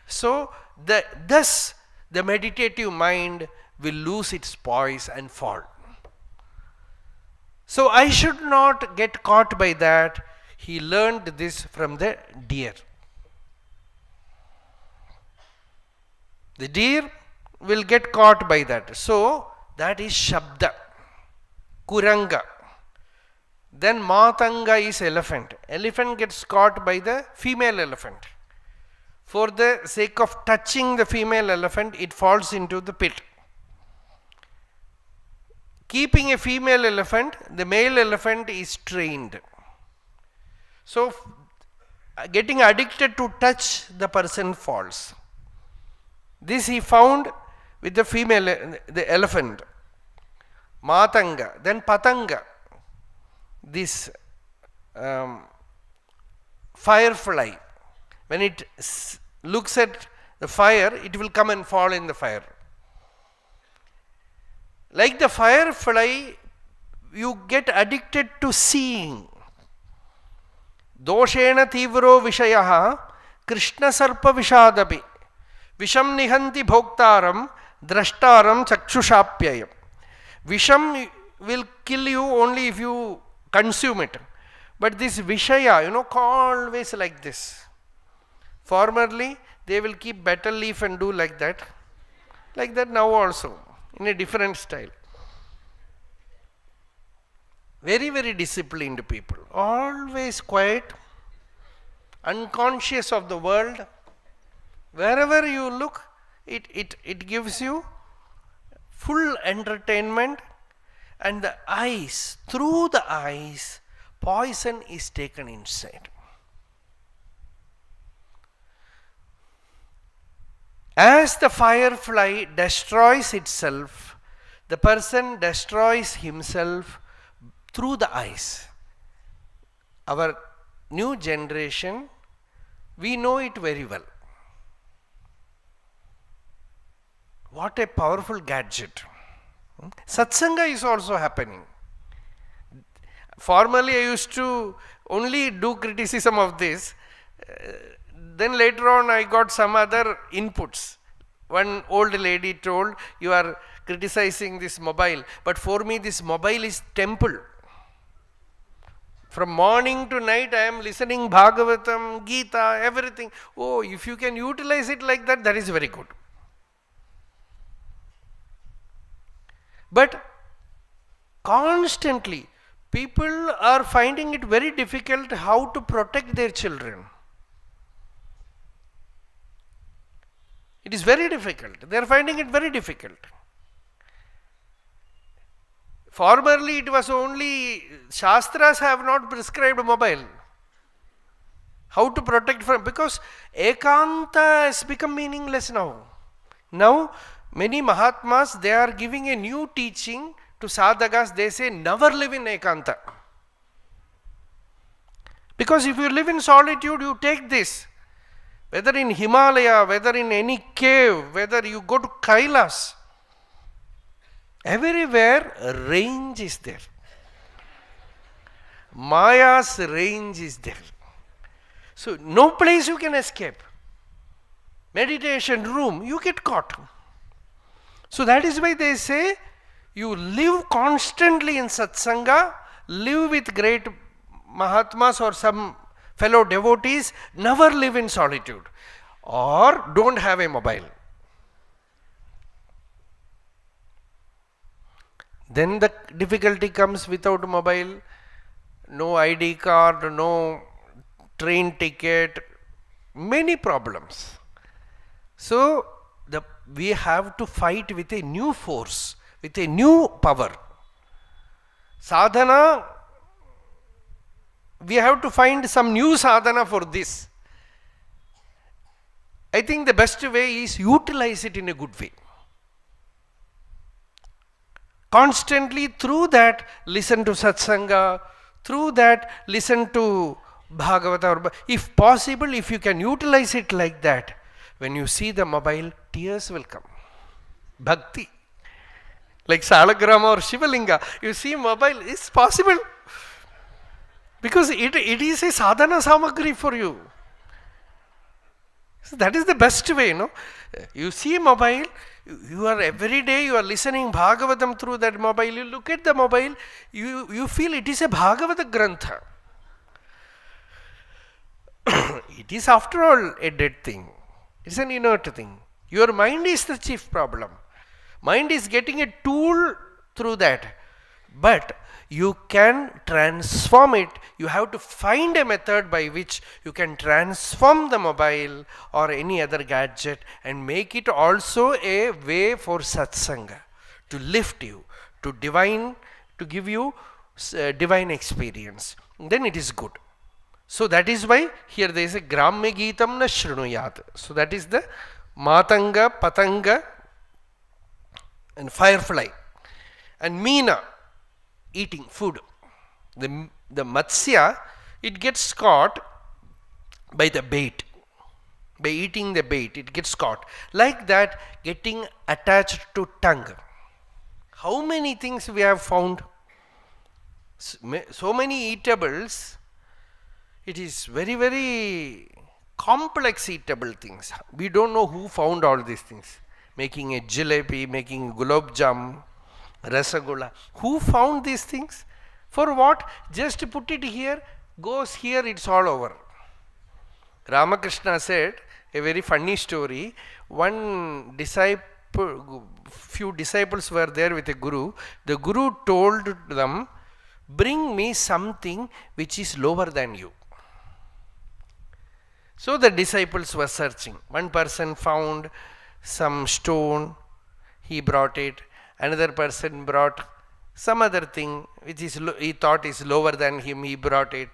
So, thus the meditative mind will lose its poise and fall. So, I should not get caught by that. He learned this from the deer. The deer will get caught by that. So, that is Shabda. Kuranga. Then Matanga is elephant. Elephant gets caught by the female elephant. For the sake of touching the female elephant, it falls into the pit. Keeping a female elephant, the male elephant is trained. So, getting addicted to touch, the person falls. This he found with the female, the elephant. Matanga, then Patanga, this firefly. When it looks at the fire, it will come and fall in the fire. Like the firefly, you get addicted to seeing. Doshena tivro vishayaha Krishna sarpa vishadapi Visham nihanti bhoktaram drashtaram chakshushaapyayam. Visham will kill you only if you consume it. But this Vishaya, always like this. Formerly, they will keep betel leaf and do like that. Like that now also, in a different style. Very, very disciplined people. Always quiet, unconscious of the world. Wherever you look, it gives you full entertainment, and the eyes, through the eyes, poison is taken inside. As the firefly destroys itself, the person destroys himself through the eyes. Our new generation, we know it very well. What a powerful gadget. Satsanga is also happening. Formerly I used to only do criticism of this. Then later on I got some other inputs. One old lady told, you are criticizing this mobile, but for me this mobile is temple. From morning to night I am listening Bhagavatam, Gita, everything. Oh, if you can utilize it like that, that is very good. But constantly people are finding it very difficult how to protect their children. It is very difficult. They are finding it very difficult. Formerly it was only Shastras have not prescribed mobile. How to protect from, because ekanta has become meaningless now. Now, many Mahatmas, they are giving a new teaching to sadhakas. They say, never live in ekanta. Because if you live in solitude, you take this. Whether in Himalaya, whether in any cave, whether you go to Kailas, everywhere range is there. Maya's range is there. So no place you can escape. Meditation room, you get caught. So that is why they say, you live constantly in satsanga, live with great Mahatmas or some fellow devotees, never live in solitude, or don't have a mobile. Then the difficulty comes without mobile, no ID card, no train ticket, many problems. So we have to fight with a new force, with a new power. Sadhana, we have to find some new sadhana for this. I think the best way is utilize it in a good way. Constantly through that listen to satsanga, through that listen to Bhagavata, or if possible, if you can utilize it like that, when you see the mobile, tears will come. Bhakti. Like Salagrama or Shivalinga, you see mobile, it's possible. Because it is a sadhana samagri for you. So that is the best way, no? You see mobile, you are every day, you are listening Bhagavatam through that mobile, you look at the mobile, you feel it is a Bhagavata Grantha. It is after all a dead thing. It's an inert thing. Your mind is the chief problem. Mind is getting a tool through that. But you can transform it. You have to find a method by which you can transform the mobile or any other gadget and make it also a way for satsanga, to lift you, to give you divine experience. Then it is good. So that is why here there is a Gramya Gitam na Shrunuyat. So that is the Matanga, Patanga and Firefly. And Meena, eating food. The Matsya, it gets caught by the bait. By eating the bait, it gets caught. Like that, getting attached to tongue. How many things we have found? So many eatables. It is very, very complex eatable things. We don't know who found all these things. Making a jalebi, making gulab jam, rasagula. Who found these things? For what? Just put it here, goes here, it's all over. Ramakrishna said a very funny story. One disciple, few disciples were there with a guru. The guru told them, bring me something which is lower than you. So the disciples were searching. One person found some stone, he brought it. Another person brought some other thing which he thought is lower than him, he brought it.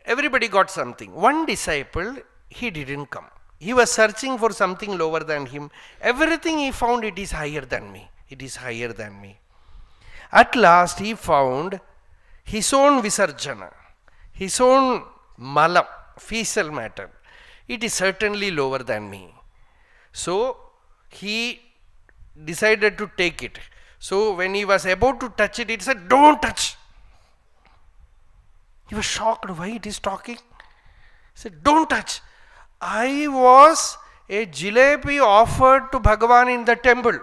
Everybody got something. One disciple, he didn't come. He was searching for something lower than him. Everything he found, it is higher than me. It is higher than me. At last he found his own visarjana, his own malam, fecal matter. It is certainly lower than me. So he decided to take it. So when he was about to touch it, it said, don't touch. He was shocked. Why it is talking? He said, don't touch. I was a jalebi offered to Bhagavan in the temple.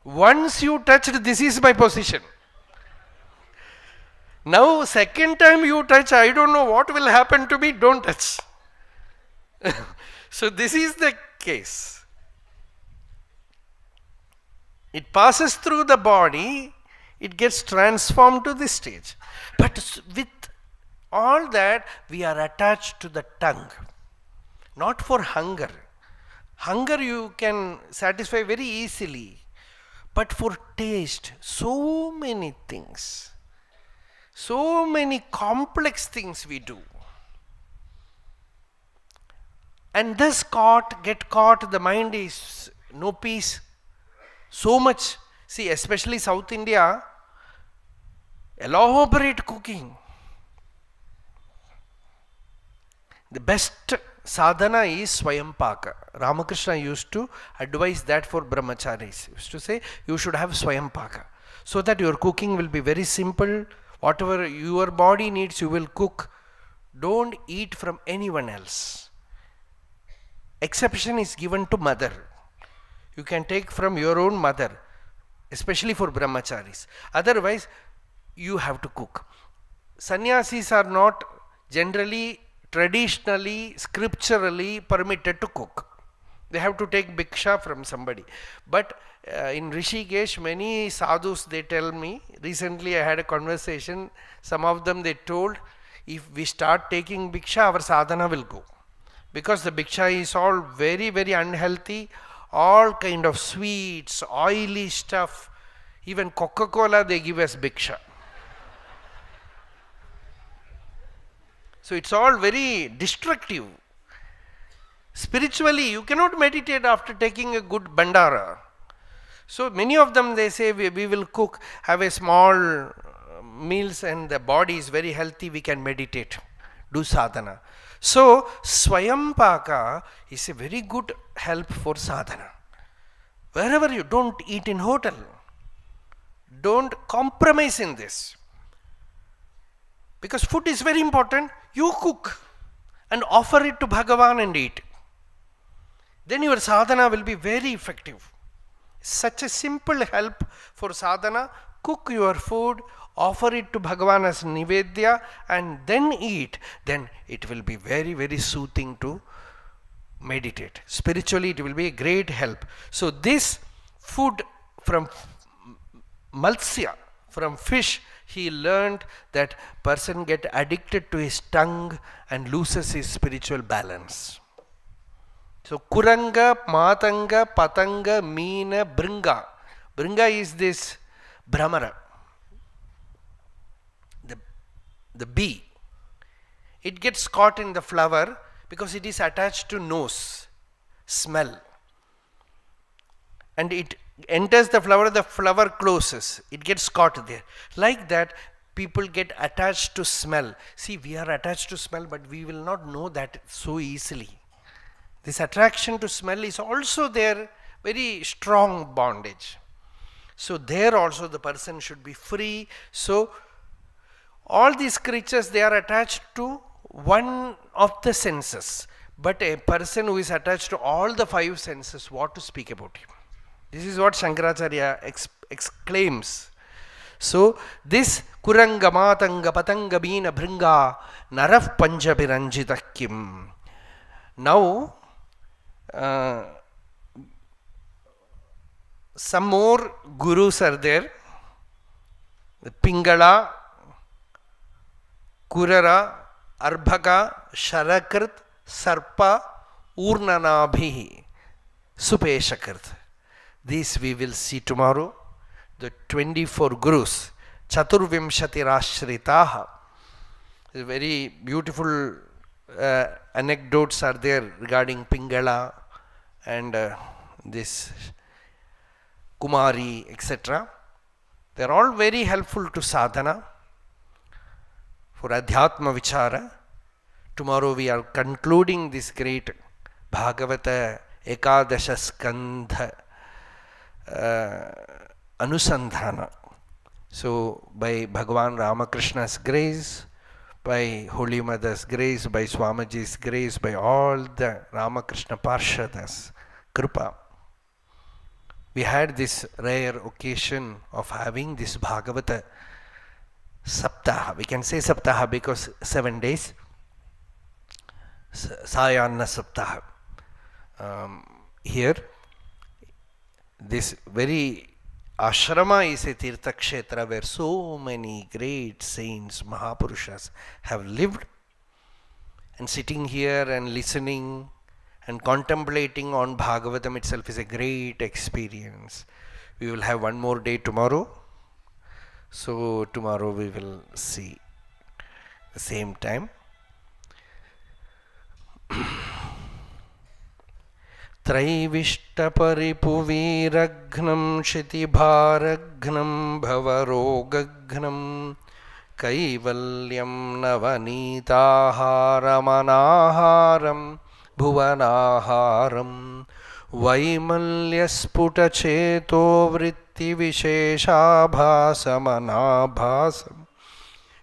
Once you touched, this is my position. Now second time you touch, I don't know what will happen to me, don't touch. So this is the case. It passes through the body, it gets transformed to this stage. But with all that, we are attached to the tongue. Not for hunger. Hunger you can satisfy very easily. But for taste, so many things. So many complex things we do. And this get caught, the mind is no peace. So much. See, especially South India, elaborate cooking. The best sadhana is Swayampaka. Ramakrishna used to advise that for brahmacharis. He used to say, you should have Swayampaka. So that your cooking will be very simple. Whatever your body needs, you will cook. Don't eat from anyone else. Exception is given to mother. You can take from your own mother, especially for brahmacharis. Otherwise, you have to cook. Sannyasis are not generally, traditionally, scripturally permitted to cook. They have to take bhiksha from somebody. But in Rishikesh, many sadhus, they tell me, recently I had a conversation, some of them they told, if we start taking bhiksha, our sadhana will go. Because the bhiksha is all very, very unhealthy, all kind of sweets, oily stuff, even Coca-Cola they give us bhiksha. So it's all very destructive. Spiritually, you cannot meditate after taking a good bandara. So many of them, they say, we will cook, have a small meals and the body is very healthy, we can meditate, do sadhana. So Swayampaka is a very good help for sadhana. Wherever you don't eat in hotel, don't compromise in this. Because food is very important, you cook and offer it to Bhagavan and eat. Then your sadhana will be very effective. Such a simple help for sadhana. Cook your food, offer it to Bhagavan as Nivedya and then eat. Then it will be very, very soothing to meditate. Spiritually it will be a great help. So this food from Matsya, from fish, he learned that person get addicted to his tongue and loses his spiritual balance. So Kuranga, Matanga, Patanga, Meena, Bringa. Bringa is this Brahmara, the bee. It gets caught in the flower because it is attached to nose, smell. And it enters the flower closes. It gets caught there. Like that, people get attached to smell. See, we are attached to smell, but we will not know that so easily. This attraction to smell is also their very strong bondage. So there also the person should be free. So all these creatures, they are attached to one of the senses. But a person who is attached to all the five senses, what to speak about him? This is what Shankaracharya exclaims. So this Kuranga Matanga Patanga Beena Bringa Naraf Panjabiranjita Kim. Now some more gurus are there. Pingala, Kurara, Arbhaka, Sharakrit, Sarpa, Urnanabhi, Supeshakrit. These we will see tomorrow. The 24 gurus, Chaturvimshati Rashritaha. Very beautiful anecdotes are there regarding Pingala and this Kumari, etc. They are all very helpful to sadhana, for Adhyatma Vichara. Tomorrow we are concluding this great Bhagavata Ekadasha Skandha Anusandhana. So by Bhagavan Ramakrishna's grace, by Holy Mother's grace, by Swamiji's grace, by all the Ramakrishna Parshadas Kripa, we had this rare occasion of having this Bhagavata Saptaha. We can say Saptaha because 7 days. Sayanna Saptaha. Here, this very ashrama is a Tirtha Kshetra where so many great saints, Mahapurushas have lived, and sitting here and listening and contemplating on Bhagavatam itself is a great experience. We will have one more day tomorrow. So tomorrow we will see the same time. त्रैविष्टपरिपुवीरघ्नं क्षितिभारघ्नं भवरोगघ्नं कैवल्यं नवनीताहारमनाहारं भुवनाहारं वैमल्यस्फुटचेतो वृत्तिविशेषाभासमनाभासम्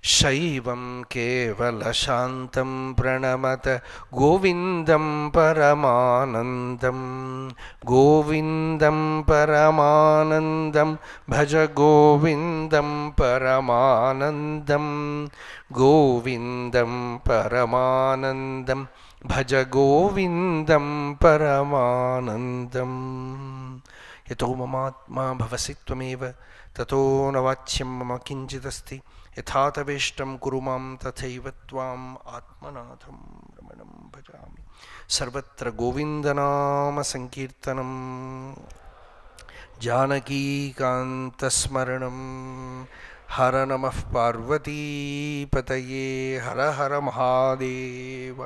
शैवं केवलशान्तं प्रणमत गोविन्दं परमानन्दं गोविन्दं परमानन्दं भज गोविन्दं परमानन्दं गोविन्दं परमानन्दं भज गोविन्दं परमानन्दं यतो ममात्मा भवसि त्वमेव ततो न वाच्यं मम किञ्चिदस्ति यथा तवेष्टं कुरु मां तथैव त्वाम् आत्मनाथं रमणं भजामि। सर्वत्र गोविन्दनाम संकीर्तनं जानकीकान्तस्मरणं हर नमः पार्वतीपतये हर हर महादेव।